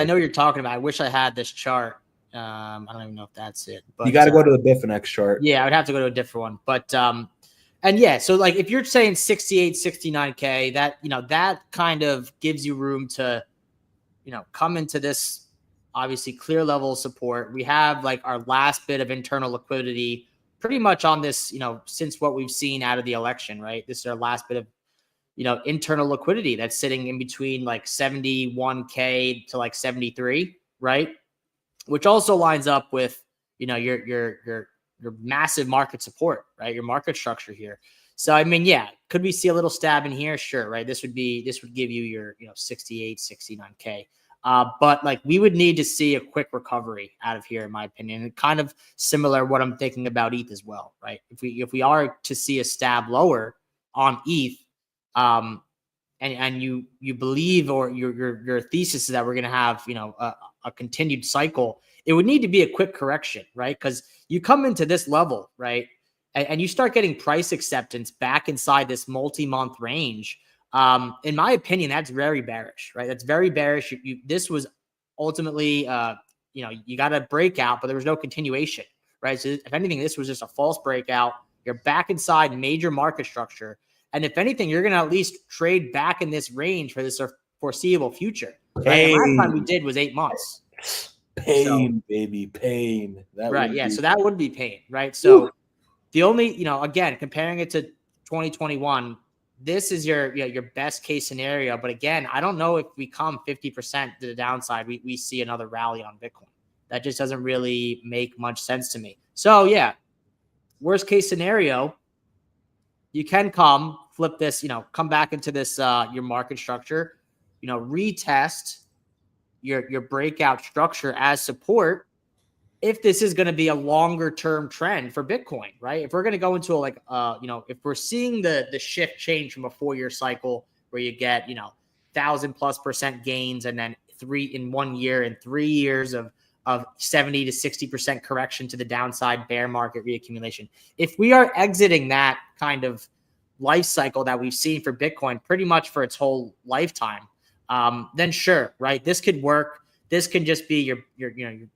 know what you're talking about. I wish I had this chart. I don't even know if that's it. But you got to go to the Bitfinex chart. Yeah, I would have to go to a different one. But and yeah, so like if you're saying 68, 69K, that that kind of gives you room to come into this obviously clear level of support. We have like our last bit of internal liquidity pretty much on this, since what we've seen out of the election, right? This is our last bit of internal liquidity that's sitting in between like 71K to like 73, right? Which also lines up with, your massive market support, right? Your market structure here. So, I mean, yeah, could we see a little stab in here? Sure. Right. This would give you your, 68, 69K. But like we would need to see a quick recovery out of here, in my opinion, and kind of similar what I'm thinking about ETH as well, right? If we are to see a stab lower on ETH, and you believe, or your thesis is that we're going to have, a continued cycle, it would need to be a quick correction, right? Because you come into this level, right, and you start getting price acceptance back inside this multi-month range. In my opinion, that's very bearish, right? That's very bearish. This was ultimately, you got a breakout, but there was no continuation, right? So if anything, this was just a false breakout. You're back inside major market structure. And if anything, you're going to at least trade back in this range for this foreseeable future. Right? The last time we did was 8 months. Pain, baby, pain. Right. Yeah. So that would be pain. Right. So the only, again, comparing it to 2021, this is your best case scenario. But again, I don't know if we come 50% to the downside, we see another rally on Bitcoin. That just doesn't really make much sense to me. So yeah, worst case scenario, you can flip this, come back into this, your market structure, retest your breakout structure as support. If this is going to be a longer term trend for Bitcoin, right? If we're going to go into if we're seeing the shift change from a 4-year cycle where you get, 1,000+% gains, and then 1 year and 3 years of 70 to 60% correction to the downside, bear market reaccumulation. If we are exiting that kind of life cycle that we've seen for Bitcoin pretty much for its whole lifetime, then sure, right? This could work. This can just be your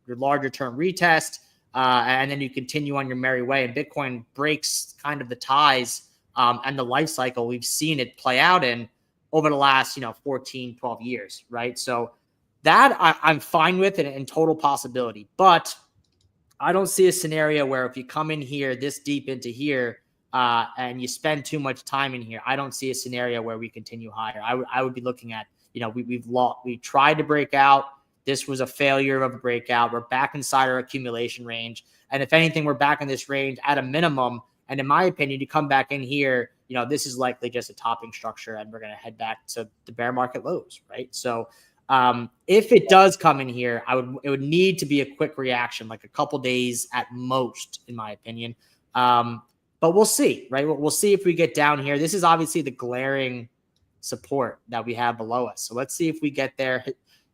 larger term retest, and then you continue on your merry way. And Bitcoin breaks kind of the ties and the life cycle we've seen it play out in over the last 14, 12 years, right? So that I'm fine with, and in total possibility. But I don't see a scenario where if you come in here this deep into here and you spend too much time in here, I don't see a scenario where we continue higher. I would be looking at, we tried to break out. This was a failure of a breakout. We're back inside our accumulation range. And if anything, we're back in this range at a minimum. And in my opinion, to come back in here, this is likely just a topping structure, and we're going to head back to the bear market lows, right? So if it does come in here, it would need to be a quick reaction, like a couple days at most, in my opinion. But we'll see, right? We'll see if we get down here. This is obviously the glaring support that we have below us. So let's see if we get there.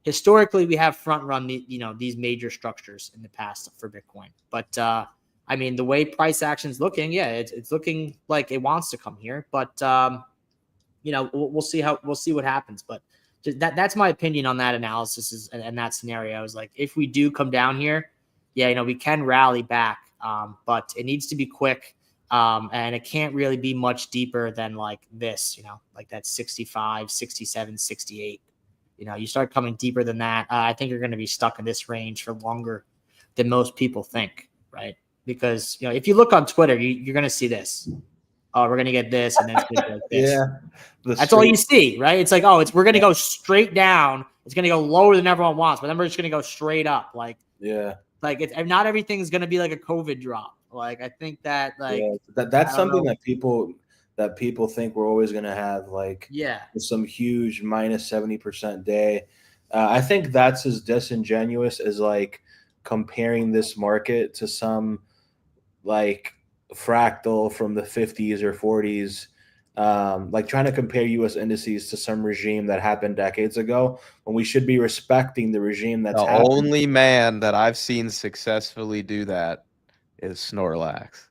Historically, we have front run these major structures in the past for Bitcoin. But I mean, the way price action's looking, yeah, it's looking like it wants to come here. But we'll see what happens. But that's my opinion on that analysis and that scenario is like, if we do come down here, yeah, we can rally back, but it needs to be quick. And it can't really be much deeper than like this, like that 65, 67, 68. You start coming deeper than that, I think you're going to be stuck in this range for longer than most people think, right? because if you look on Twitter, you're gonna see this. Oh, we're gonna get this, and then it's gonna be like this. Yeah, that's all you see, right? It's like, we're gonna go straight down. It's gonna go lower than everyone wants, but then we're just gonna go straight up. Like not everything's gonna be like a COVID drop. Like I think that that's something that people think we're always gonna have. Like some huge minus 70% day. I think that's as disingenuous as like comparing this market to some like fractal from the 50s or 40s, like trying to compare U.S. indices to some regime that happened decades ago, when we should be respecting the regime that's the only man that I've seen successfully do that is Snorlax.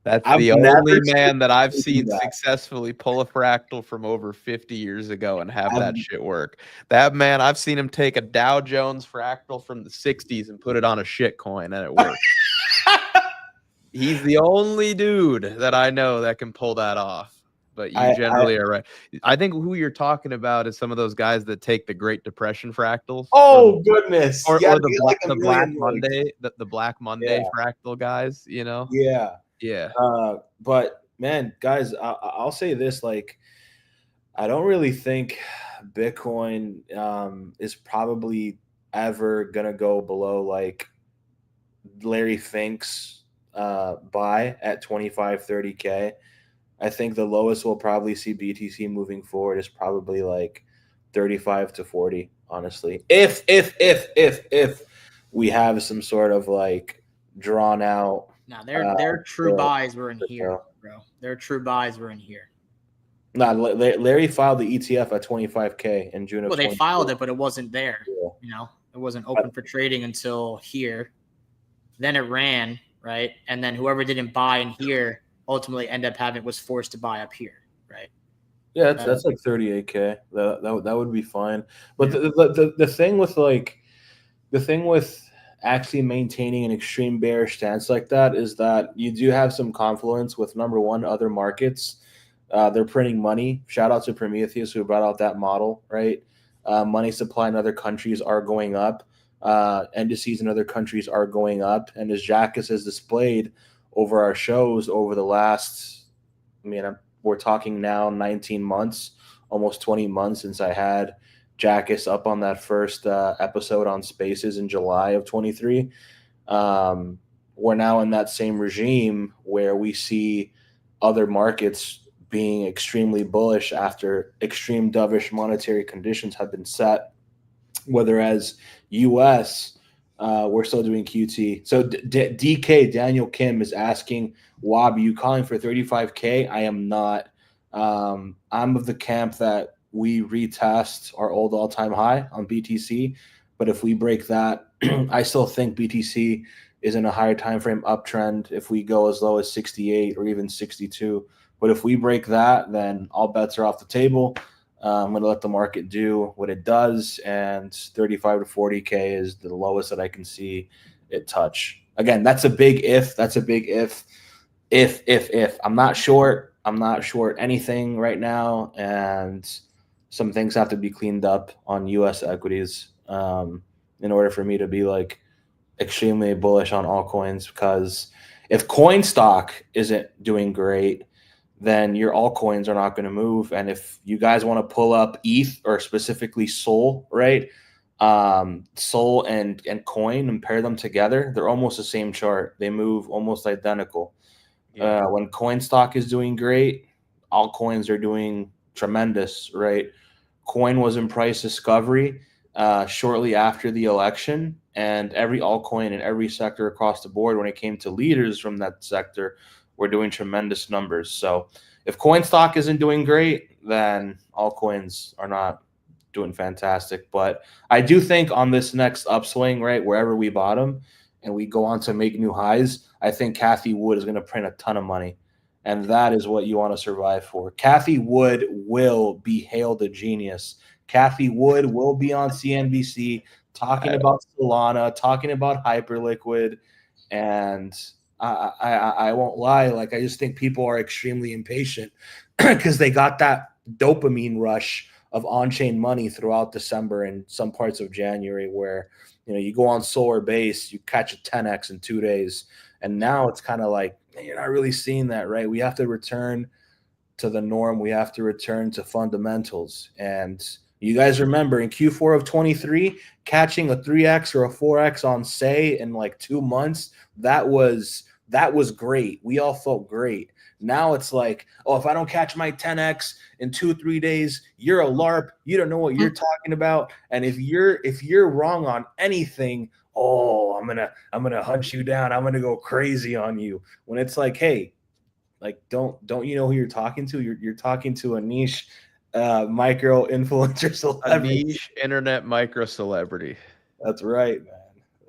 That's the only man that I've seen successfully pull a fractal from over 50 years ago and have that shit work. That man, I've seen him take a Dow Jones fractal from the 60s and put it on a shit coin, and it works. He's the only dude that I know that can pull that off. But you generally are right. I think who you're talking about is some of those guys that take the Great Depression fractals. Oh, goodness. Or the Black Monday, the Black Monday fractal guys, Yeah. But man, guys, I'll say this, like, I don't really think Bitcoin is probably ever gonna go below like Larry Fink's buy at 25-30K. I think the lowest we'll probably see BTC moving forward is probably like 35 to 40, honestly. If we have some sort of like drawn out. Now their true buys were in here, bro. Their true buys were in here. Nah, Larry filed the ETF at 25K in June of. Well, they filed it, but it wasn't there. Yeah. It wasn't open for trading until here. Then it ran, right? And then whoever didn't buy in here ultimately was forced to buy up here, right? Yeah, that's like 38K. That would be fine. But the thing with actually maintaining an extreme bearish stance like that is that you do have some confluence with, number one, other markets. They're printing money. Shout out to Prometheus who brought out that model, right? Money supply in other countries are going up. Indices in other countries are going up. And as Jackus has displayed over our shows over the last, we're talking now 19 months, almost 20 months since I had Jackus up on that first episode on Spaces in July of 23. We're now in that same regime where we see other markets being extremely bullish after extreme dovish monetary conditions have been set, whether as U.S., we're still doing QT. So DK Daniel Kim is asking, Wob, are you calling for 35K? I am not. I'm of the camp that we retest our old all-time high on BTC, but if we break that, I still think BTC is in a higher time frame uptrend if we go as low as 68 or even 62. But if we break that, then all bets are off the table. I'm going to let the market do what it does, and 35 to 40K is the lowest that I can see it touch. Again, that's a big if. That's a big if. If. I'm not short. I'm not short anything right now, and some things have to be cleaned up on U.S. equities in order for me to be like extremely bullish on all coins, because if coin stock isn't doing great, then your altcoins are not going to move. And if you guys want to pull up ETH or specifically Sol, right? Sol and Coin and pair them together, they're almost the same chart. They move almost identical. Yeah. When coin stock is doing great, altcoins are doing tremendous, right? Coin was in price discovery shortly after the election, and every altcoin in every sector across the board, when it came to leaders from that sector, we're doing tremendous numbers. So if coin stock isn't doing great, then altcoins are not doing fantastic. But I do think on this next upswing, right, wherever we bottom and we go on to make new highs, I think Cathie Wood is going to print a ton of money. And that is what you want to survive for. Cathie Wood will be hailed a genius. Cathie Wood will be on CNBC talking about Solana, talking about Hyperliquid, and I won't lie. Like, I just think people are extremely impatient because they got that dopamine rush on-chain money throughout December and some parts of January where, you go on Solar Base, you catch a 10x in 2 days. And now it's kind of like, you're not really seeing that, right? We have to return to the norm. We have to return to fundamentals. And you guys remember in Q4 of 23, catching a 3x or a 4x on Say in like 2 months, that was great. We all felt great. Now it's like, oh, if I don't catch my 10x in 2-3 days, you're a LARP. You don't know what you're talking about. And if you're wrong on anything, oh, I'm gonna hunt you down. I'm gonna go crazy on you. When it's like, hey, like don't you know who you're talking to? You're talking to a niche micro influencer celebrity. A niche internet micro celebrity. That's right, man.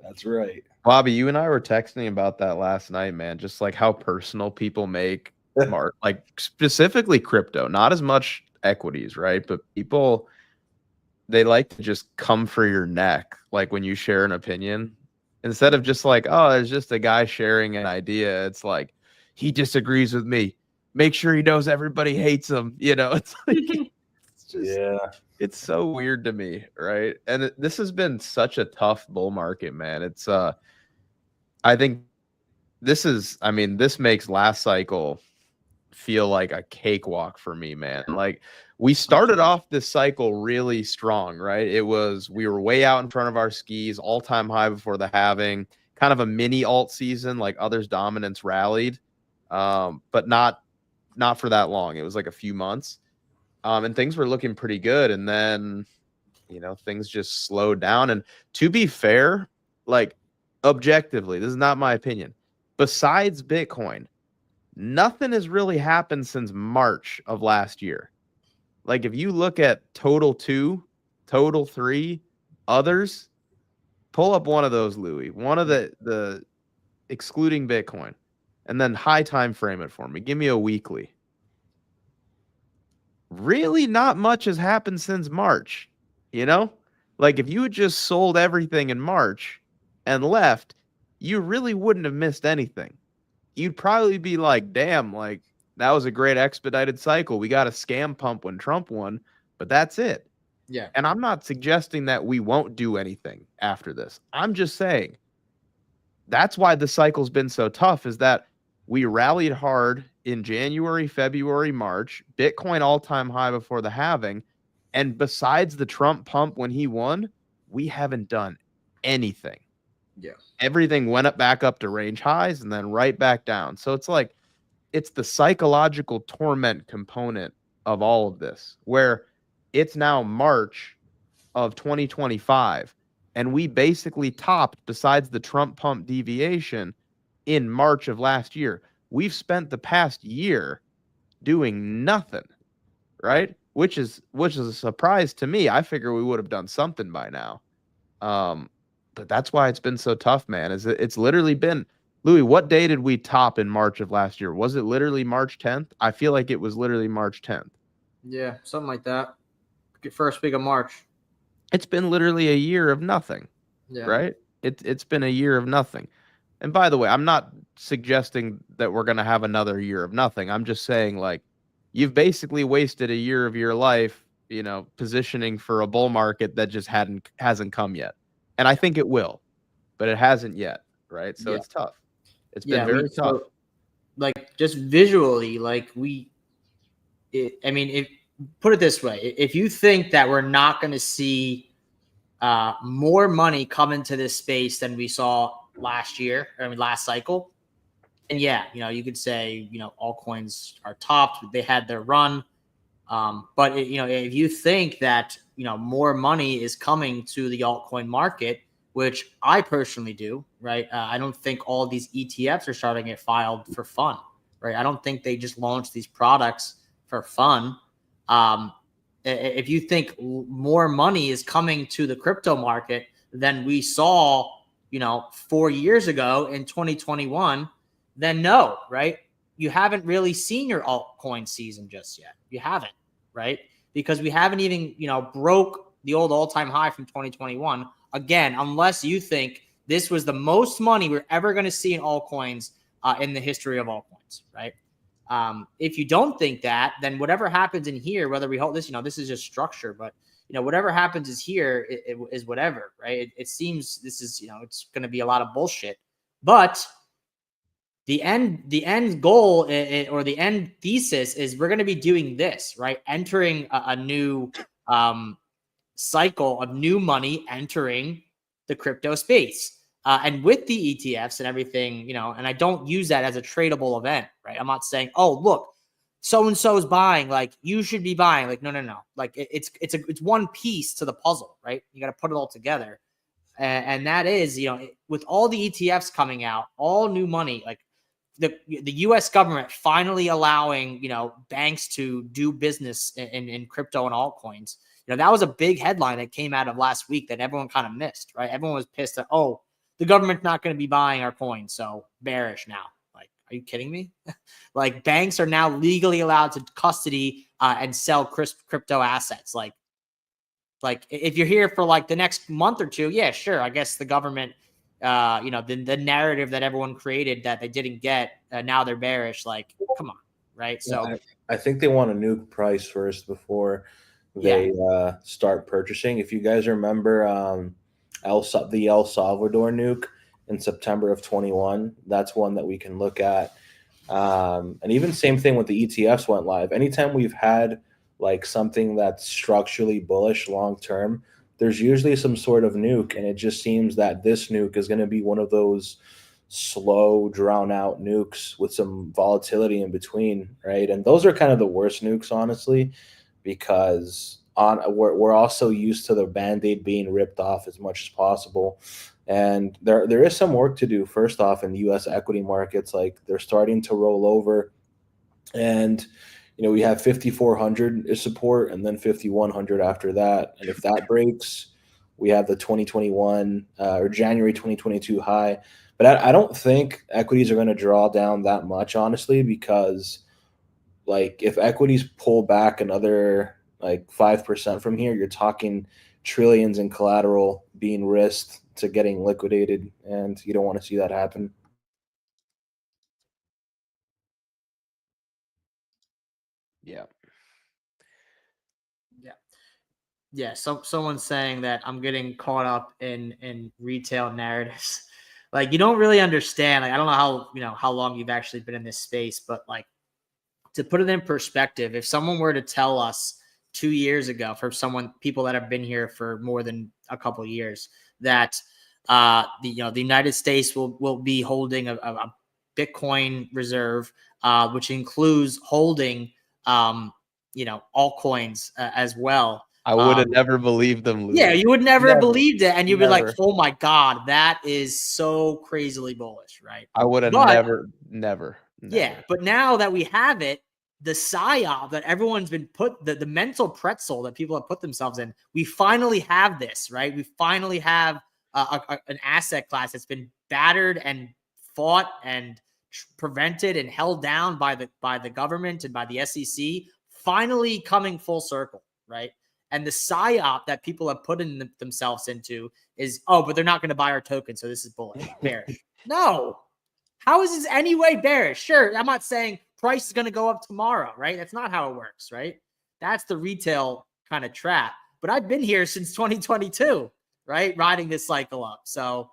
That's right. Bobby, you and I were texting about that last night, man. Just like how personal people make like specifically crypto, not as much equities, right? But people, they like to just come for your neck, like when you share an opinion, instead of just like, oh, it's just a guy sharing an idea. It's like, he disagrees with me. Make sure he knows everybody hates him. It's like, it's so weird to me, right? And this has been such a tough bull market, man. It's I think this makes last cycle feel like a cakewalk for me, man. Like, we started off this cycle really strong, right? We were way out in front of our skis, all-time high before the halving, kind of a mini alt season, like others' dominance rallied, but not for that long. It was like a few months, and things were looking pretty good. And then, things just slowed down. And to be fair, like, objectively, this is not my opinion, besides Bitcoin, nothing has really happened since March of last year. Like, if you look at total 2, total 3, others, pull up one of those, Louis, one of the excluding Bitcoin, and then high time frame it for me. Give me a weekly. Really not much has happened since March, Like, if you had just sold everything in March and left, you really wouldn't have missed anything. You'd probably be like, damn, like, that was a great expedited cycle. We got a scam pump when Trump won, but that's it. Yeah. And I'm not suggesting that we won't do anything after this. I'm just saying that's why the cycle's been so tough, is that we rallied hard in January, February, March, Bitcoin all-time high before the halving. And besides the Trump pump when he won, we haven't done anything. Yeah. Everything went back up to range highs and then right back down. So it's like, it's the psychological torment component of all of this, where it's now March of 2025, and we basically topped, besides the Trump pump deviation, in March of last year. We've spent the past year doing nothing, right? Which is a surprise to me. I figure we would have done something by now. But that's why it's been so tough, man. It's literally been, Louis, what day did we top in March of last year? Was it literally March 10th? I feel like it was literally March 10th. Yeah, something like that. First week of March. It's been literally a year of nothing, right? It's been a year of nothing. And by the way, I'm not suggesting that we're going to have another year of nothing. I'm just saying, like, you've basically wasted a year of your life, positioning for a bull market that just hasn't come yet. And I think it will, but it hasn't yet, right? So it's tough. It's been very tough. So, like, just visually, like, if put it this way, if you think that we're not going to see more money come into this space than we saw last cycle, and you could say, altcoins are topped, they had their run. But if you think that, more money is coming to the altcoin market, which I personally do, right? I don't think all these ETFs are starting to get filed for fun, right? I don't think they just launched these products for fun. If you think more money is coming to the crypto market than we saw, 4 years ago in 2021, then no, right? You haven't really seen your altcoin season just yet. You haven't, right? Because we haven't even, broke the old all-time high from 2021. Again, unless you think this was the most money we're ever going to see in altcoins in the history of altcoins, right? If you don't think that, then whatever happens in here, whether we hold this, this is just structure, but whatever happens is here is whatever, right? It seems this is, it's going to be a lot of bullshit, but the end goal or the end thesis is we're going to be doing this, right? Entering a new cycle of new money entering the crypto space. And with the ETFs and everything, and I don't use that as a tradable event, right? I'm not saying, oh, look, so-and-so is buying, like you should be buying. Like, no. Like it's one piece to the puzzle, right? You got to put it all together. And that is, with all the ETFs coming out, all new money, like the US government finally allowing, banks to do business in crypto and altcoins. That was a big headline that came out of last week that everyone kind of missed, right? Everyone was pissed that, oh, the government's not going to be buying our coins, so bearish now. Like, are you kidding me? Like, banks are now legally allowed to custody and sell crypto assets. Like if you're here for like the next month or two, yeah, sure. I guess the government, the narrative that everyone created that they didn't get, now they're bearish. Like, come on, right? So yeah, I think they want a nuke price first before they start purchasing. If you guys remember the El Salvador nuke in September of 21, that's one that we can look at. And even same thing with the ETFs went live. Anytime we've had like something that's structurally bullish long term, there's usually some sort of nuke, and it just seems that this nuke is going to be one of those slow, drawn out nukes with some volatility in between, right? And those are kind of the worst nukes, honestly, because we're also used to the Band-Aid being ripped off as much as possible. And there is some work to do, first off, in the U.S. equity markets. Like, they're starting to roll over, and we have 5,400 is support, and then 5,100 after that. And if that breaks, we have the 2021 or January 2022 high. But I don't think equities are going to draw down that much, honestly, because like if equities pull back another like 5% from here, you're talking trillions in collateral being risked to getting liquidated, and you don't want to see that happen. Yeah. Yeah. So someone's saying that I'm getting caught up in retail narratives. Like, you don't really understand. Like, I don't know how long you've actually been in this space, but like, to put it in perspective, if someone were to tell us 2 years ago, for people that have been here for more than a couple of years, that the United States will be holding a Bitcoin reserve, which includes holding altcoins as well. I would have never believed them, Louis. Yeah, you would never believed it, and you'd be like, Never. "Oh my god, that is so crazily bullish," right? I would have never. Yeah, but now that we have it, the psyop that everyone's been put, the mental pretzel that people have put themselves in, we finally have this, right? We finally have an asset class that's been battered and fought and prevented and held down by the government and by the SEC, finally coming full circle, right? And the psyop that people have put themselves into is, oh, but they're not going to buy our token, so this is bullish, bearish. No. How is this any way bearish? Sure, I'm not saying price is going to go up tomorrow, right? That's not how it works, right? That's the retail kind of trap. But I've been here since 2022, right? Riding this cycle up. So,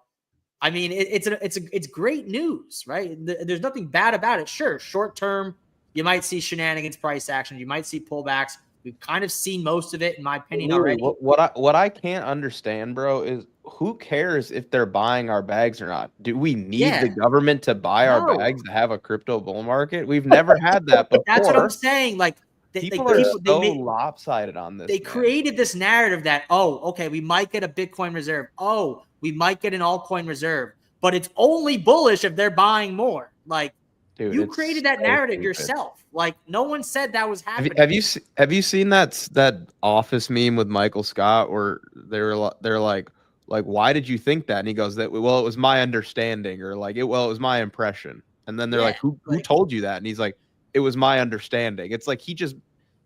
I mean, it's great news, right? There's nothing bad about it. Sure, short term, you might see shenanigans, price action. You might see pullbacks. We've kind of seen most of it, in my opinion, already. What I can't understand, bro, is who cares if they're buying our bags or not? Do we need the government to buy our bags to have a crypto bull market? We've never had that before. That's what I'm saying. Like, people are so lopsided on this. They created this narrative that, oh, okay, we might get a Bitcoin reserve. Oh, we might get an altcoin reserve, but it's only bullish if they're buying more. Like, dude, you created that narrative yourself. Like, no one said that was happening. Have you seen that Office meme with Michael Scott where they're like, why did you think that? And he goes, that, well, it was my understanding, or like, it was my impression. And then they're like, who told you that? And he's like, it was my understanding. It's like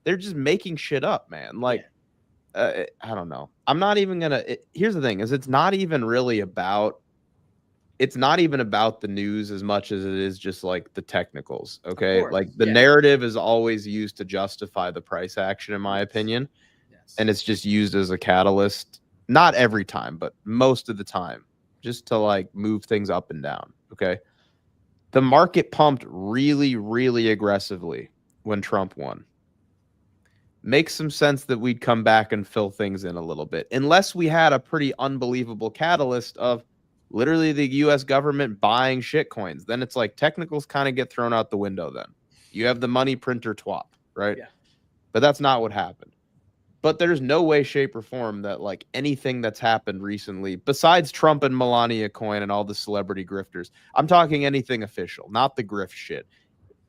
they're just making shit up, man. Like, I don't know. I'm not even gonna. Here's the thing: is it's not even really about. it's not even about the news as much as it is just like the technicals. Okay. course, Like the yeah. narrative is always used to justify the price action, in my opinion. Yes. And it's just used as a catalyst, not every time, but most of the time, just to like move things up and down. Okay. The market pumped really, really aggressively when Trump won. Makes some sense that we'd come back and fill things in a little bit, unless we had a pretty unbelievable catalyst of literally the US government buying shit coins. Then it's like technicals kind of get thrown out the window. Then you have the money printer twop, right? Yeah. But that's not what happened. But there's no way, shape, or form that like anything that's happened recently, besides Trump and Melania coin and all the celebrity grifters, I'm talking anything official, not the grift shit.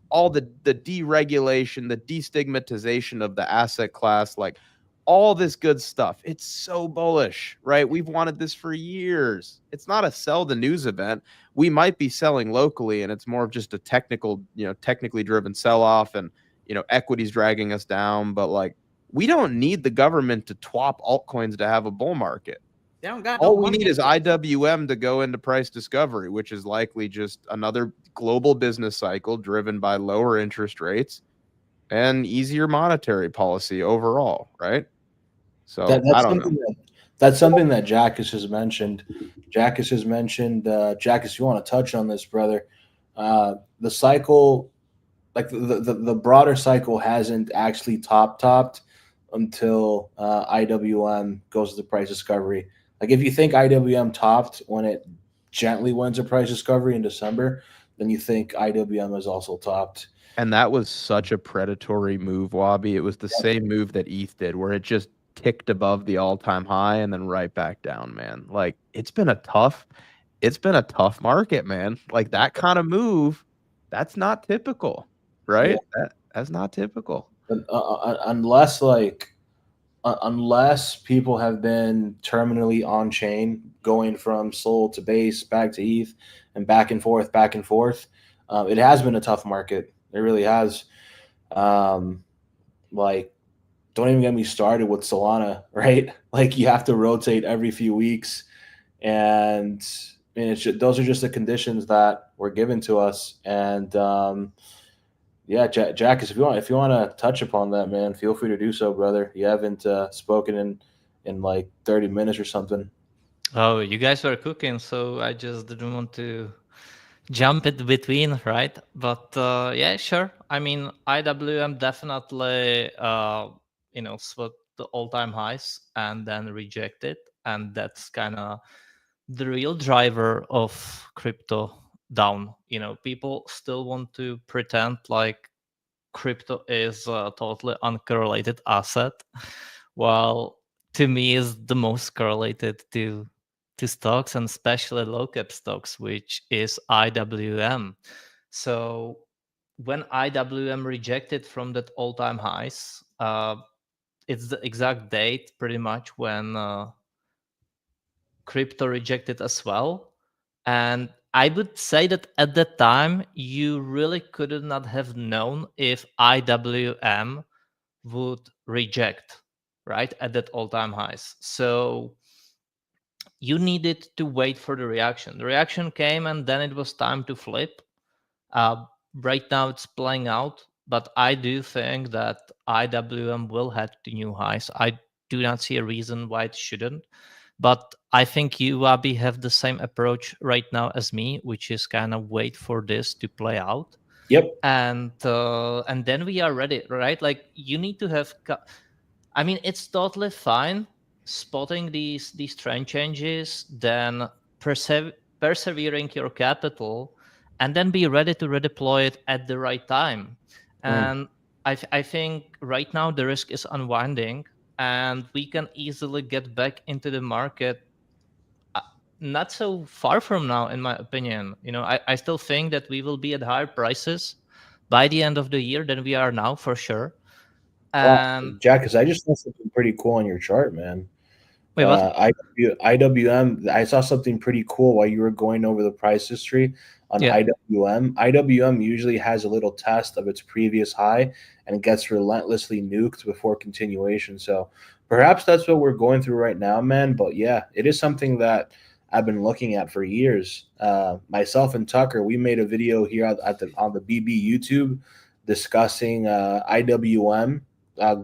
All the deregulation, the destigmatization of the asset class, like all this good stuff. It's so bullish, right? We've wanted this for years. It's not a sell the news event. We might be selling locally, and it's more of just a technical, technically driven sell off, and equities dragging us down. But like, we don't need the government to twop altcoins to have a bull market. They don't got All no we money need is into it. IWM to go into price discovery, which is likely just another global business cycle driven by lower interest rates and easier monetary policy overall, right? So I don't know. That's something that Jackus has mentioned. Jackus, if you want to touch on this, brother, the cycle, like the broader cycle hasn't actually topped until IWM goes to the price discovery. Like if you think IWM topped when it gently went to price discovery in December, then you think IWM is also topped. And that was such a predatory move, Wabi. It was the same move that ETH did, where it just ticked above the all-time high and then right back down, man. Like it's been a tough market, man. Like that kind of move, that's not typical, right? That's not typical. Unless people have been terminally on chain, going from Sol to base, back to ETH, and back and forth, it has been a tough market. It really has. Like, don't even get me started with Solana, right? Like, you have to rotate every few weeks, and those are just the conditions that were given to us. And yeah, Jack, if you want to touch upon that, man, feel free to do so, brother. You haven't spoken in like 30 minutes or something. Oh, you guys were cooking, so I just didn't want to jump it between, right? But yeah, sure. I mean, IWM definitely, swept the all-time highs and then rejected, and that's kind of the real driver of crypto down. People still want to pretend like crypto is a totally uncorrelated asset, while to me is the most correlated to stocks, and especially low cap stocks, which is IWM. So when IWM rejected from that all-time highs, it's the exact date pretty much when crypto rejected as well. And I would say that at that time, you really could not have known if IWM would reject, right, at that all-time highs. So you needed to wait for the reaction. The reaction came, and then it was time to flip. Right now, it's playing out, but I do think that IWM will head to new highs. I do not see a reason why it shouldn't. But I think you, Wabi, have the same approach right now as me, which is kind of wait for this to play out. Yep. And then we are ready, right? Like you need to have. I mean, it's totally fine spotting these trend changes, then persevering your capital, and then be ready to redeploy it at the right time. And I think right now the risk is unwinding, and we can easily get back into the market not so far from now, in my opinion. I still think that we will be at higher prices by the end of the year than we are now, for sure. And Jack, because I just saw something pretty cool on your chart, man. wait, what? IWM, I saw something pretty cool while you were going over the price history on IWM. IWM usually has a little test of its previous high and gets relentlessly nuked before continuation. So perhaps that's what we're going through right now, man. But yeah, it is something that I've been looking at for years. Myself and Tucker, we made a video here on the BB YouTube discussing IWM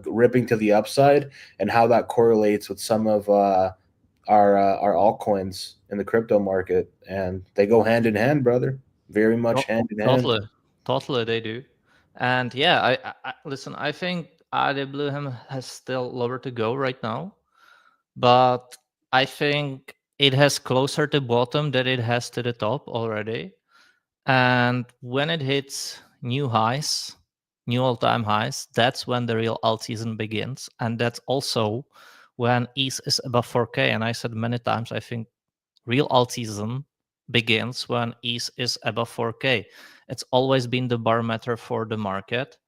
ripping to the upside and how that correlates with some of our altcoins in the crypto market, and they go hand in hand, brother. Very much hand in hand. Totally, they do. And yeah, I listen. I think IWM has still lower to go right now, but I think it has closer to bottom than it has to the top already. And when it hits new highs, new all-time highs, that's when the real alt season begins. And that's also when ETH is above 4K. And I said many times, I think real alt season begins when ETH is above 4K. It's always been the barometer for the market.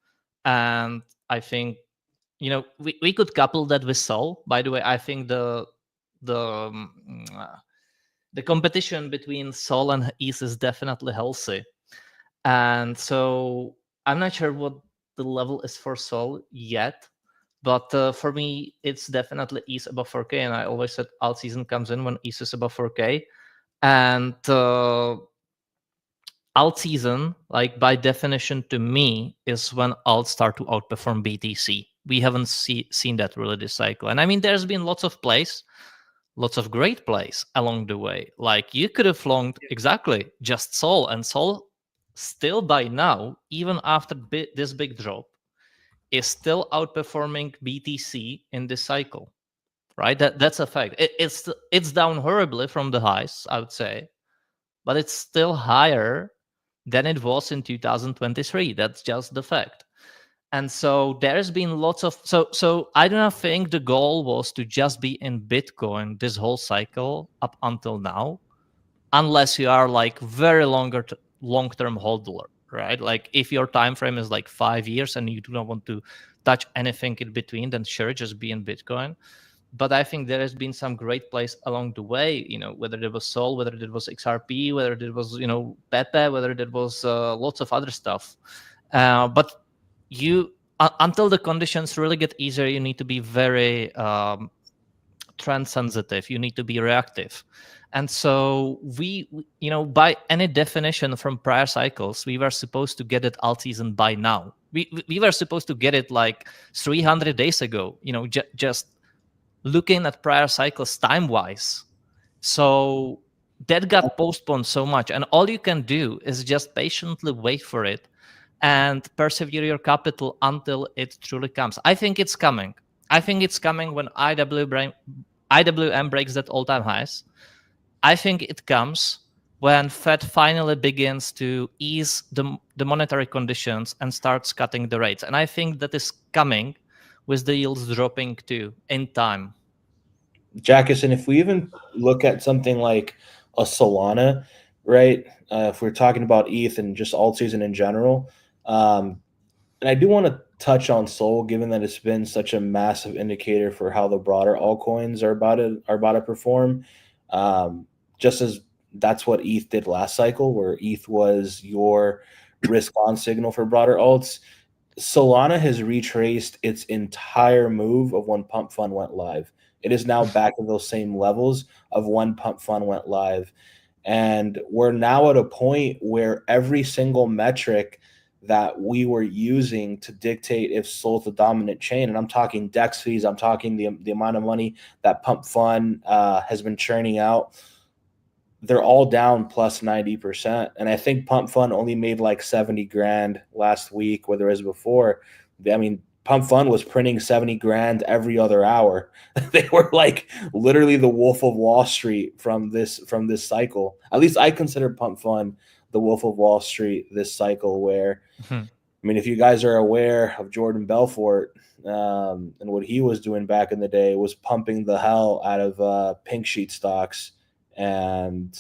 And I think, we could couple that with Sol. By the way, I think the competition between Sol and ETH is definitely healthy. And so I'm not sure what the level is for Sol yet, but for me, it's definitely ETH above 4K. And I always said alt season comes in when ETH is above 4K. And alt season, like by definition to me, is when alts start to outperform BTC. We haven't seen that really this cycle. And I mean, there's been lots of plays, lots of great plays along the way. Like you could have longed exactly just Sol, and Sol still by now, even after this big drop, is still outperforming BTC in this cycle, right? That's a fact. It's down horribly from the highs, I would say, but it's still higher than it was in 2023. That's just the fact. And so there's been lots of so I do not think the goal was to just be in Bitcoin this whole cycle up until now, unless you are like very long-term holder, right? Like if your time frame is like 5 years and you do not want to touch anything in between, then sure, just be in Bitcoin. But I think there has been some great plays along the way, whether it was Sol, whether it was XRP, whether it was, Pepe, whether it was lots of other stuff. But until the conditions really get easier, you need to be very trend sensitive. You need to be reactive. And so we, by any definition from prior cycles, we were supposed to get it alt season by now. We were supposed to get it like 300 days ago, just looking at prior cycles time-wise. So that got postponed so much. And all you can do is just patiently wait for it and persevere your capital until it truly comes. I think it's coming. I think it's coming when IWM breaks that all-time highs. I think it comes when Fed finally begins to ease the monetary conditions and starts cutting the rates. And I think that is coming with the yields dropping too in time. Jackson, if we even look at something like a Solana, right? If we're talking about ETH and just alt season in general, and I do want to touch on Sol, given that it's been such a massive indicator for how the broader altcoins are about to perform. Just as that's what ETH did last cycle, where ETH was your risk on signal for broader alts. Solana has retraced its entire move of when Pump Fund went live. It is now back at those same levels of when Pump Fund went live. And we're now at a point where every single metric that we were using to dictate if Sol's the dominant chain, and I'm talking DEX fees, I'm talking the amount of money that Pump Fund has been churning out, they're all down plus 90%. And I think Pump Fund only made like 70 grand last week, where there was before. I mean, Pump Fund was printing 70 grand every other hour. They were like literally the Wolf of Wall Street from this cycle. At least I consider Pump Fund the Wolf of Wall Street this cycle, where, I mean, if you guys are aware of Jordan Belfort and what he was doing back in the day, was pumping the hell out of pink sheet stocks. And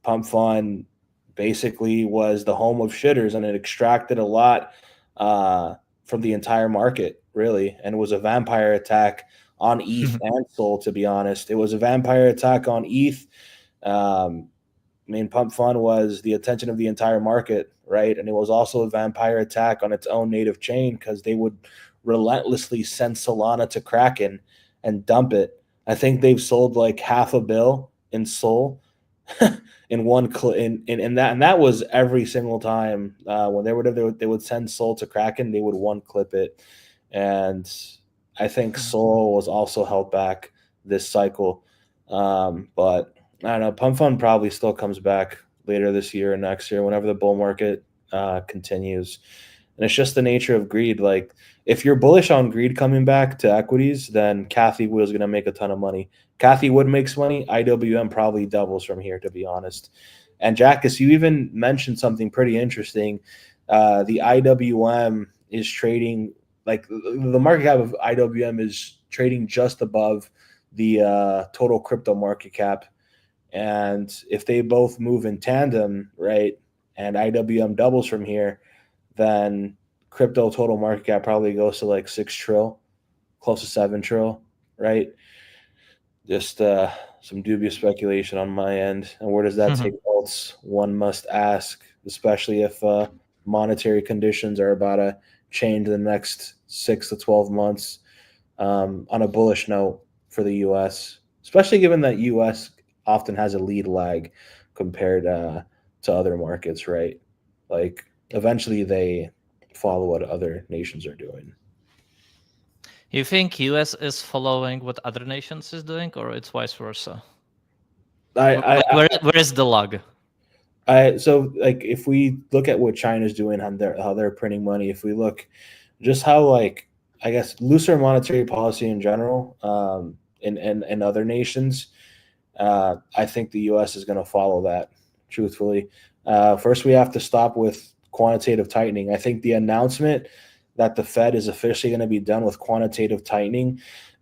Pump Fund basically was the home of shitters, and it extracted a lot from the entire market, really. And it was a vampire attack on ETH and Sol, to be honest. It was a vampire attack on ETH. I mean, Pump Fund was the attention of the entire market, right? And it was also a vampire attack on its own native chain, because they would relentlessly send Solana to Kraken and dump it. I think they've sold like $500 million in Sol in one and that was every single time when they would send Sol to Kraken, they would one clip it, and I think Sol was also held back this cycle, but I don't know. Pump Fund probably still comes back later this year or next year whenever the bull market continues, and it's just the nature of greed. Like if you're bullish on greed coming back to equities, then Kathy Wood is going to make a ton of money. Kathy Wood makes money. IWM probably doubles from here, to be honest. And Jackus, you even mentioned something pretty interesting. The IWM is trading, like the market cap of IWM is trading just above the total crypto market cap. And if they both move in tandem, right, and IWM doubles from here, then crypto total market cap probably goes to like 6 trill, close to 7 trill, right? Just some dubious speculation on my end. And where does that take alts? One must ask, especially if monetary conditions are about to change in the next 6 to 12 months on a bullish note for the U.S., especially given that U.S. often has a lead lag compared to other markets, right? Like eventually they follow what other nations are doing. You think US is following what other nations is doing, or it's vice versa? Where is the lag? So like if we look at what China's doing on how they're printing money, if we look just how like I guess looser monetary policy in general, in other nations, I think the U.S. is going to follow that. Truthfully, first we have to stop with quantitative tightening. I think the announcement that the Fed is officially going to be done with quantitative tightening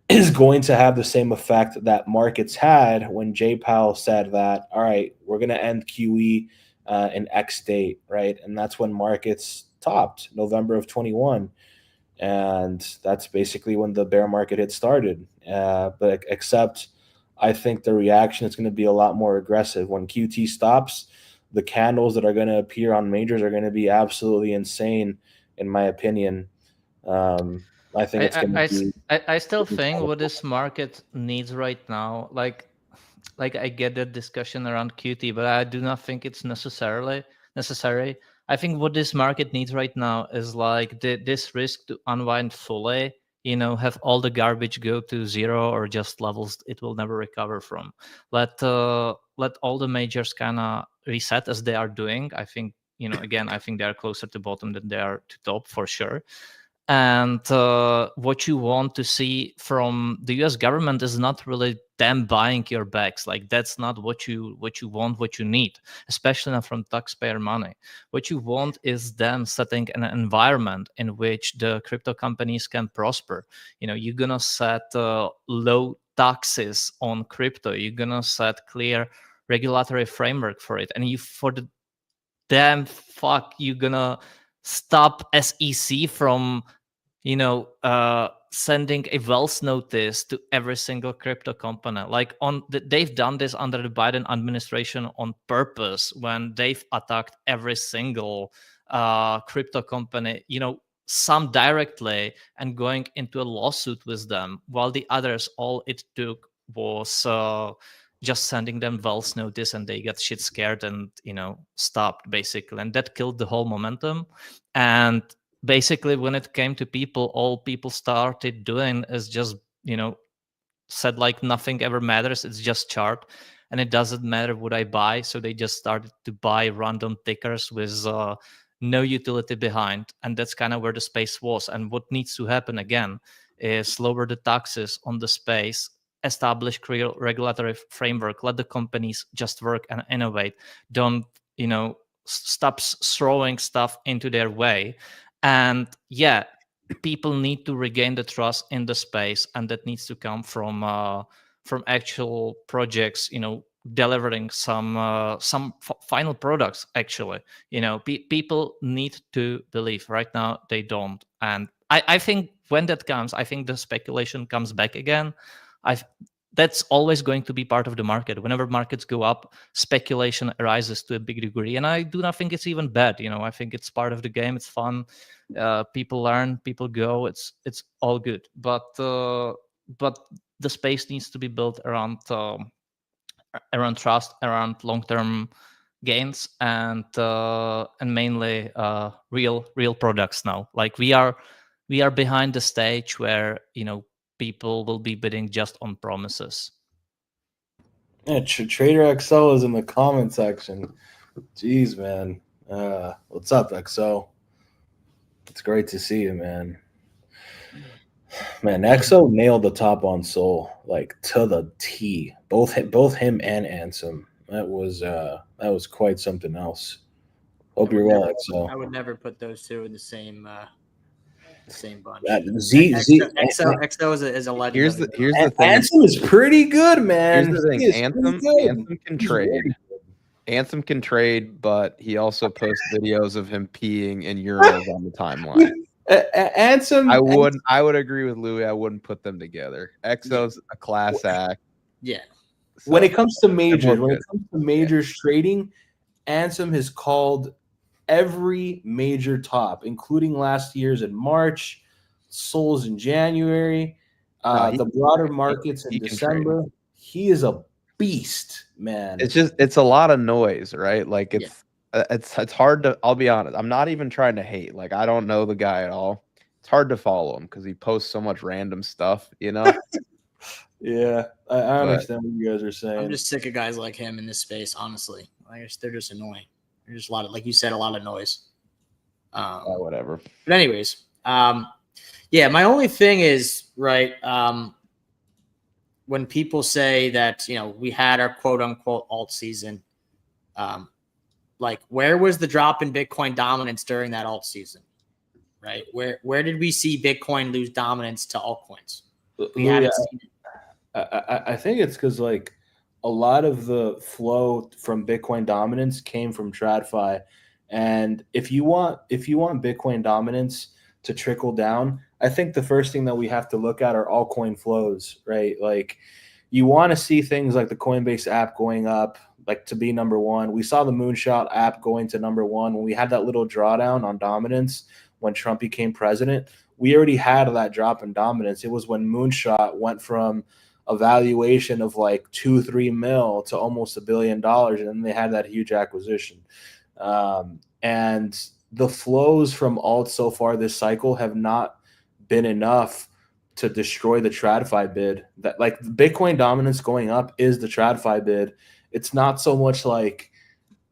is going to have the same effect that markets had when Jay Powell said that, all right, we're going to end QE in X date, right? And that's when markets topped, November of 21. And that's basically when the bear market had started. But except I think the reaction is going to be a lot more aggressive. When QT stops, the candles that are going to appear on majors are going to be absolutely insane, in my opinion. I think it's going to be. I still think what this market needs right now, like I get that discussion around QT, but I do not think it's necessary. I think what this market needs right now is like this risk to unwind fully. Have all the garbage go to zero or just levels it will never recover from. Let all the majors kind of reset as they are doing. I think again, I think they are closer to bottom than they are to top for sure. And what you want to see from the US government is not really them buying your bags. Like that's not what you want, what you need, especially not from taxpayer money. What you want is them setting an environment in which the crypto companies can prosper. You're gonna set low taxes on crypto. You're gonna set clear regulatory framework for it, and for the damn fuck, you're gonna stop SEC from sending a wealth notice to every single crypto company. Like they've done this under the Biden administration on purpose when they've attacked every single crypto company, some directly and going into a lawsuit with them, while the others, all it took was just sending them wealth notice and they got shit scared and stopped basically, and that killed the whole momentum. And basically when it came to people, all people started doing is just said like nothing ever matters, it's just chart and it doesn't matter what I buy. So they just started to buy random tickers with no utility behind, and that's kind of where the space was. And what needs to happen again is lower the taxes on the space, establish regulatory framework, let the companies just work and innovate. Don't stop throwing stuff into their way. And yeah, people need to regain the trust in the space, and that needs to come from actual projects, delivering some final products. Actually, people need to believe. Right now, they don't, and I think when that comes, I think the speculation comes back again. That's always going to be part of the market. Whenever markets go up, speculation arises to a big degree, and I do not think it's even bad. I think it's part of the game. It's fun. People learn, people go. It's all good. But the space needs to be built around around trust, around long-term gains, and mainly real products now. Like we are behind the stage where people will be bidding just on promises. Yeah, Trader XO is in the comment section. Jeez, man. What's up, XO? It's great to see you, man. Man, XO nailed the top on Sol, like to the T. Both him and Ansem. That was quite something else. Hope you're well, XO. I would never put those two in the same bunch. XO is a legend. Here's the thing. Ansem is pretty good, man. Here's the thing. Ansem can trade. Ansem can trade, but he also posts videos of him peeing in urinals on the timeline. Ansem, I would agree with Louis. I wouldn't put them together. XO's a class act. Yeah. So, when it comes to majors, trading, Ansem has called every major top, including last year's in March, Sol's in January, the broader markets in December. He is a beast, man. It's a lot of noise, right? Like it's hard to. I'll be honest. I'm not even trying to hate. Like I don't know the guy at all. It's hard to follow him because he posts so much random stuff. Yeah, I understand what you guys are saying. I'm just sick of guys like him in this space. Honestly, they're just annoying. There's just a lot of, like you said, a lot of noise. Whatever. But anyways, yeah. My only thing is right. When people say that we had our quote unquote alt season, like where was the drop in Bitcoin dominance during that alt season? Right? Where did we see Bitcoin lose dominance to altcoins? We haven't seen it. I think it's because like a lot of the flow from Bitcoin dominance came from TradFi, and if you want Bitcoin dominance to trickle down, I think the first thing that we have to look at are altcoin flows, right? Like you want to see things like the Coinbase app going up, like to be number one. We saw the Moonshot app going to number one when we had that little drawdown on dominance when Trump became president. We already had that drop in dominance. It was when Moonshot went from a valuation of like 2-3 mil to almost $1 billion, and then they had that huge acquisition. And the flows from alts so far this cycle have not been enough to destroy the TradFi bid. That like Bitcoin dominance going up is the TradFi bid. It's not so much like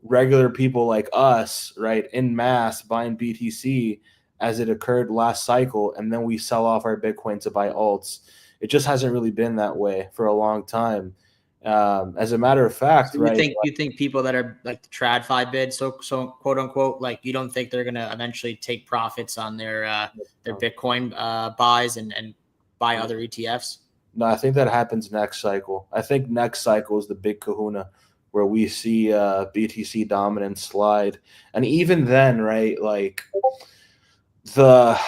regular people like us, right, in mass buying BTC as it occurred last cycle, and then we sell off our Bitcoin to buy alts. It just hasn't really been that way for a long time. As a matter of fact, so you think people that are like the TradFi bid, so quote unquote, like you don't think they're gonna eventually take profits on their Bitcoin buys and buy other ETFs? No, I think that happens next cycle. I think next cycle is the big kahuna where we see BTC dominance slide, and even then, right, like the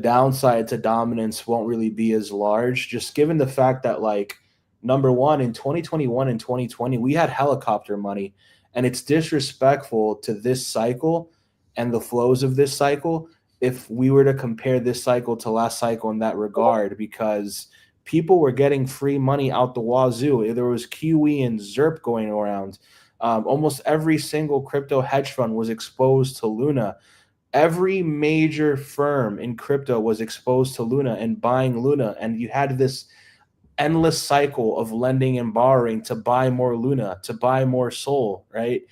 downside to dominance won't really be as large, just given the fact that like number one, in 2021 and 2020 we had helicopter money, and it's disrespectful to this cycle and the flows of this cycle if we were to compare this cycle to last cycle in that regard, because people were getting free money out the wazoo. There was QE and ZERP going around. Almost every single crypto hedge fund was exposed to Luna. Every major firm in crypto was exposed to Luna and buying Luna, and you had this endless cycle of lending and borrowing to buy more Luna, to buy more Sol, right?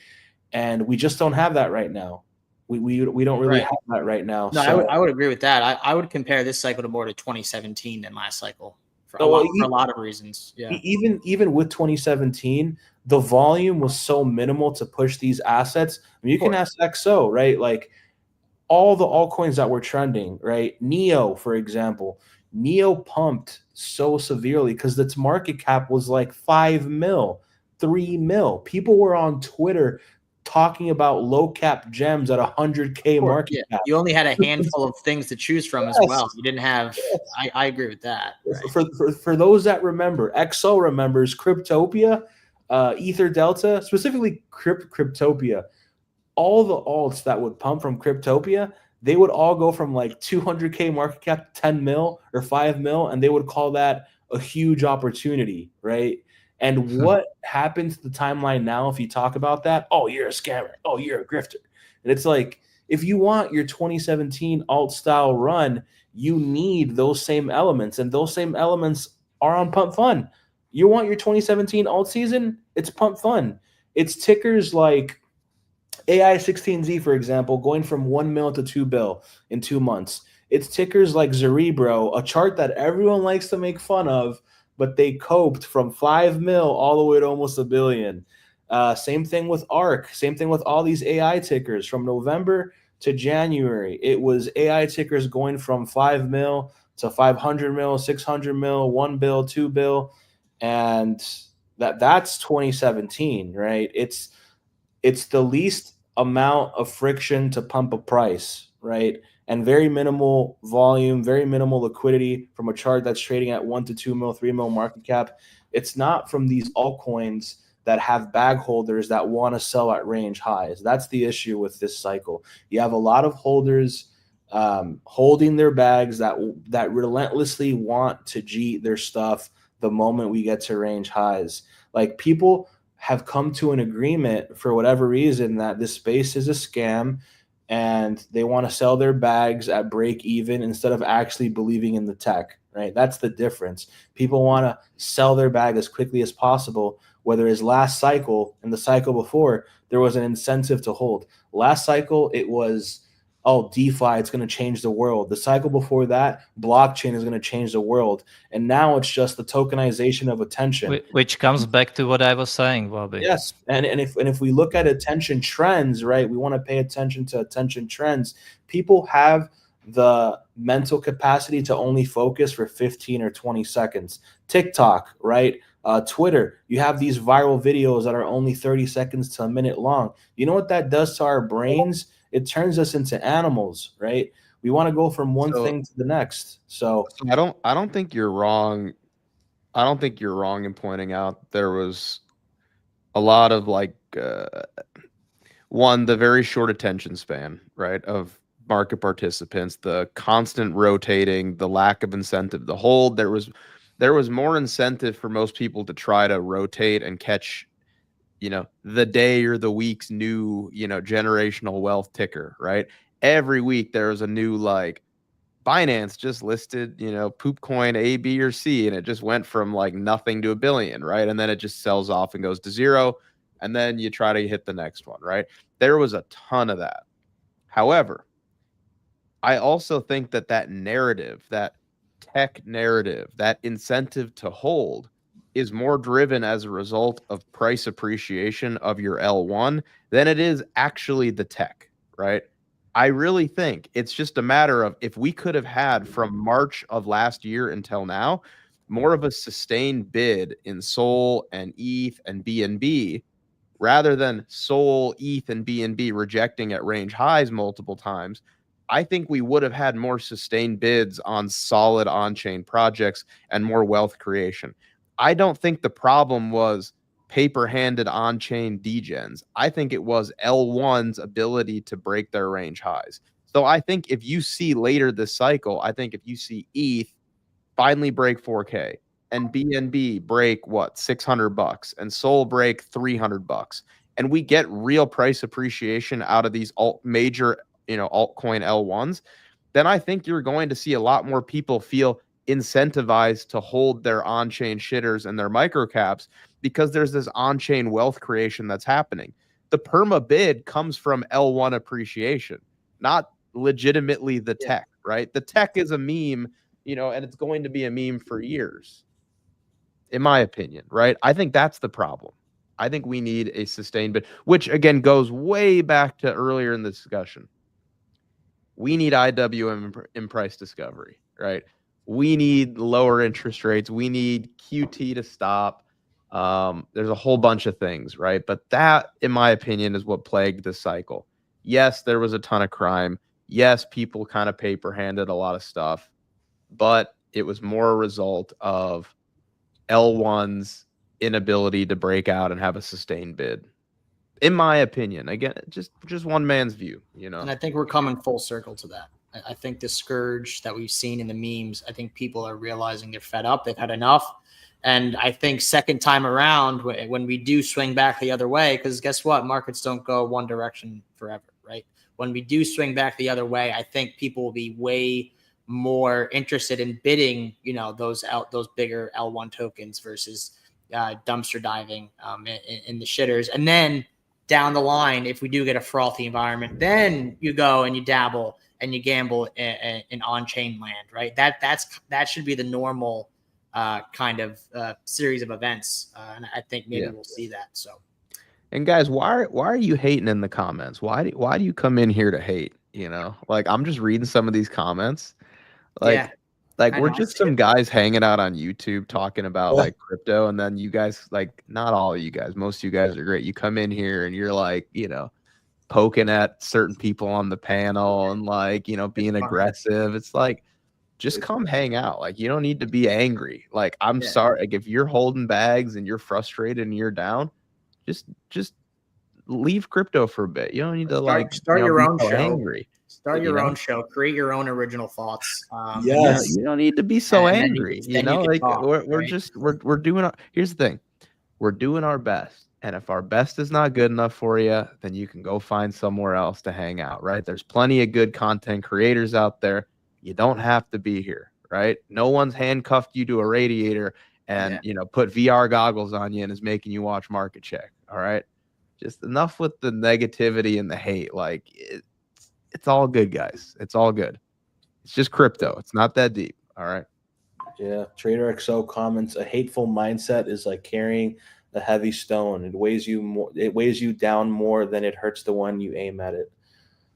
And we just don't have that right now. We don't really have that right now. No, so, I would agree with that. I would compare this cycle to more to 2017 than last cycle for a lot of reasons. Yeah. Even with 2017, the volume was so minimal to push these assets. I mean, you can ask XO, right? Like all the altcoins that were trending, right? Neo, for example, Neo pumped so severely because its market cap was like 5 mil, 3 mil. People were on Twitter talking about low cap gems at 100K market cap. You only had a handful of things to choose from as well. You didn't have. I agree with that. Right? For those that remember, XO remembers Cryptopia, Ether Delta, specifically Cryptopia. All the alts that would pump from Cryptopia, they would all go from like 200K market cap to 10 mil or 5 mil, and they would call that a huge opportunity, right? And what happens to the timeline now if you talk about that? Oh, you're a scammer. Oh, you're a grifter. And it's like, if you want your 2017 alt style run, you need those same elements, and those same elements are on Pump Fun. You want your 2017 alt season? It's Pump Fun. It's tickers like AI16Z, for example, going from 1 mil to 2 bill in 2 months. It's tickers like Cerebro, a chart that everyone likes to make fun of, but they coped from 5 mil all the way to almost a billion. Same thing with ARC. Same thing with all these AI tickers from November to January. It was AI tickers going from 5 mil to 500 mil, 600 mil, 1 bill, 2 bill. And that's 2017, right? It's the least amount of friction to pump a price, right? And very minimal volume, very minimal liquidity from a chart that's trading at 1 to 2 mil, 3 mil market cap. It's not from these altcoins that have bag holders that want to sell at range highs. That's the issue with this cycle. You have a lot of holders holding their bags that relentlessly want to G their stuff the moment we get to range highs. Like, people have come to an agreement for whatever reason that this space is a scam, and they want to sell their bags at break even instead of actually believing in the tech, right? That's the difference. People want to sell their bag as quickly as possible, whether it's last cycle and the cycle before, there was an incentive to hold. Last cycle, it was, oh, DeFi, it's going to change the world. The cycle before that, blockchain is going to change the world. And now it's just the tokenization of attention. Which comes back to what I was saying, Bobby. Yes. And if we look at attention trends, right, we want to pay attention to attention trends. People have the mental capacity to only focus for 15 or 20 seconds. TikTok, right? Twitter, you have these viral videos that are only 30 seconds to a minute long. You know what that does to our brains? It turns us into animals, right? We want to go from one thing to the next. So I don't think you're wrong. I don't think you're wrong in pointing out there was a lot of like one, the very short attention span, right, of market participants, the constant rotating, the lack of incentive to hold. There was more incentive for most people to try to rotate and catch, the day or the week's new, generational wealth ticker, right? Every week there was a new, like, Binance just listed, poop coin A, B, or C, and it just went from like nothing to a billion, right? And then it just sells off and goes to zero. And then you try to hit the next one, right? There was a ton of that. However, I also think that narrative, that tech narrative, that incentive to hold is more driven as a result of price appreciation of your L1 than it is actually the tech, right? I really think it's just a matter of, if we could have had from March of last year until now more of a sustained bid in Sol and ETH and BNB, rather than Sol, ETH, and BNB rejecting at range highs multiple times, I think we would have had more sustained bids on solid on-chain projects and more wealth creation. I don't think the problem was paper-handed on-chain degens. I think it was L1's ability to break their range highs. So I think if you see later this cycle, I think if you see ETH finally break 4K and BNB break $600 and Sol break $300, and we get real price appreciation out of these major altcoin L1s, then I think you're going to see a lot more people feel incentivized to hold their on-chain shitters and their microcaps, because there's this on-chain wealth creation that's happening. The perma bid comes from L1 appreciation, not legitimately the tech, right? The tech is a meme, and it's going to be a meme for years, in my opinion, right? I think that's the problem. I think we need a sustained bid, which again goes way back to earlier in the discussion. We need IWM in price discovery, right? We need lower interest rates. We need QT to stop. There's a whole bunch of things, right? But that, in my opinion, is what plagued this cycle. Yes, there was a ton of crime. Yes, people kind of paper-handed a lot of stuff, but it was more a result of L1's inability to break out and have a sustained bid. In my opinion, again, just one man's view, And I think we're coming full circle to that. I think the scourge that we've seen in the memes, I think people are realizing they're fed up. They've had enough. And I think second time around, when we do swing back the other way, because guess what? Markets don't go one direction forever, right? When we do swing back the other way, I think people will be way more interested in bidding, those bigger L1 tokens versus dumpster diving in the shitters. And then down the line, if we do get a frothy environment, then you go and you dabble and you gamble in on-chain land, right? That should be the normal kind of series of events, and I think maybe we'll see that. So, and guys, why are you hating in the comments? Why do you come in here to hate? Like, I'm just reading some of these comments, like we're just some guys hanging out on YouTube talking about like crypto, and then you guys, like, not all of you guys, most of you guys are great. You come in here and you're like, poking at certain people on the panel and like, being aggressive. It's like, just come hang out. Like, you don't need to be angry. Like, I'm sorry. Like, if you're holding bags and you're frustrated and you're down, just leave crypto for a bit. You don't need to start your own so show. Angry. Start your own show. Create your own original thoughts. Yes, you don't need to be so angry. Talk, we're doing. Here's the thing, we're doing our best. And if our best is not good enough for you, then you can go find somewhere else to hang out, right? There's plenty of good content creators out there. You don't have to be here, right? No one's handcuffed you to a radiator and, put VR goggles on you and is making you watch Market Check, all right? Just enough with the negativity and the hate. Like, it's all good, guys. It's all good. It's just crypto. It's not that deep, all right? Yeah, Trader XO comments, a hateful mindset is like carrying a heavy stone. It weighs you down more than it hurts the one you aim at it.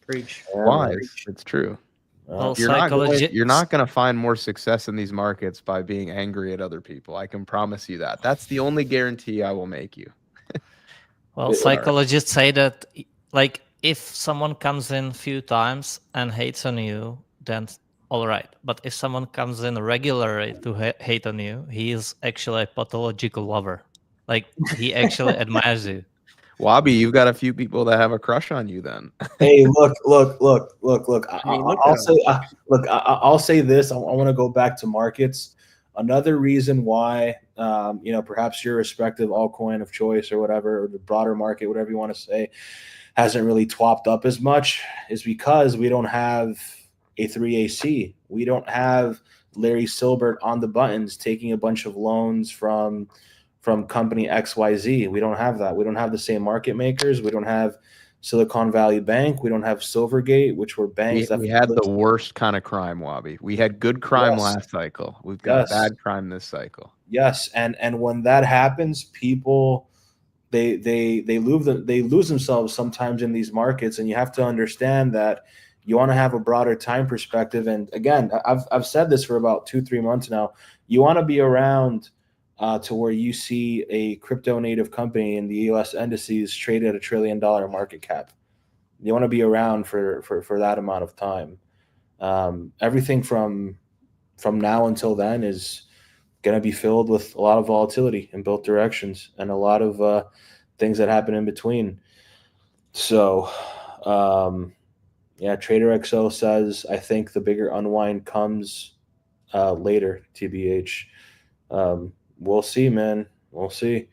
Preach. Why? It's true. You're not going to find more success in these markets by being angry at other people. I can promise you that. That's the only guarantee I will make you. Well, psychologists say that, like, if someone comes in a few times and hates on you, then all right. But if someone comes in regularly to hate on you, he is actually a pathological lover. Like, he actually admires you. Wabi, you've got a few people that have a crush on you then. Hey, look. I'll say this. I want to go back to markets. Another reason why, perhaps your respective altcoin of choice or whatever, or the broader market, whatever you want to say, hasn't really twopped up as much is because we don't have a 3AC. We don't have Larry Silbert on the buttons taking a bunch of loans from company XYZ. We don't have that. We don't have the same market makers. We don't have Silicon Valley Bank. We don't have Silvergate, which were banks. We had the worst kind of crime, Wabi. We had good crime last cycle. We've got bad crime this cycle. Yes, and when that happens, people they lose themselves sometimes in these markets, and you have to understand that you want to have a broader time perspective. And again, I've said this for about 2-3 months now. You want to be around to where you see a crypto native company in the US indices trade at $1 trillion market cap. You want to be around for that amount of time. Everything from now until then is going to be filled with a lot of volatility in both directions and a lot of things that happen in between. So, Trader XO says, I think the bigger unwind comes later, TBH. We'll see, man. We'll see.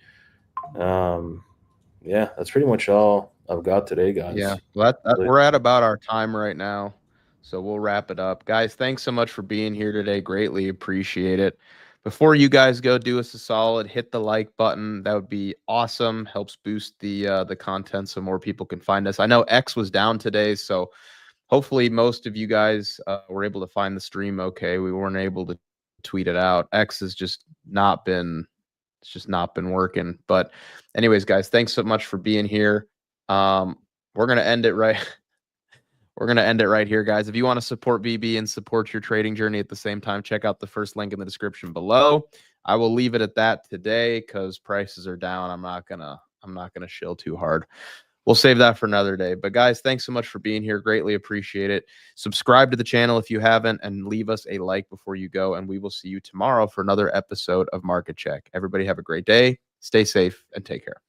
That's pretty much all I've got today, guys. Yeah, we're at about our time right now, so we'll wrap it up. Guys, thanks so much for being here today. Greatly appreciate it. Before you guys go, do us a solid, hit the like button. That would be awesome. Helps boost the content so more people can find us. I know X was down today, so hopefully most of you guys were able to find the stream okay. We weren't able to tweet it out. X has just not been working. But anyways, guys, thanks so much for being here. We're gonna end it right here, guys. If you want to support VB and support your trading journey at the same time, check out the first link in the description below. I will leave it at that today because prices are down. I'm not gonna shill too hard. We'll save that for another day. But guys, thanks so much for being here. Greatly appreciate it. Subscribe to the channel if you haven't, and leave us a like before you go. And we will see you tomorrow for another episode of Market Check. Everybody have a great day. Stay safe and take care.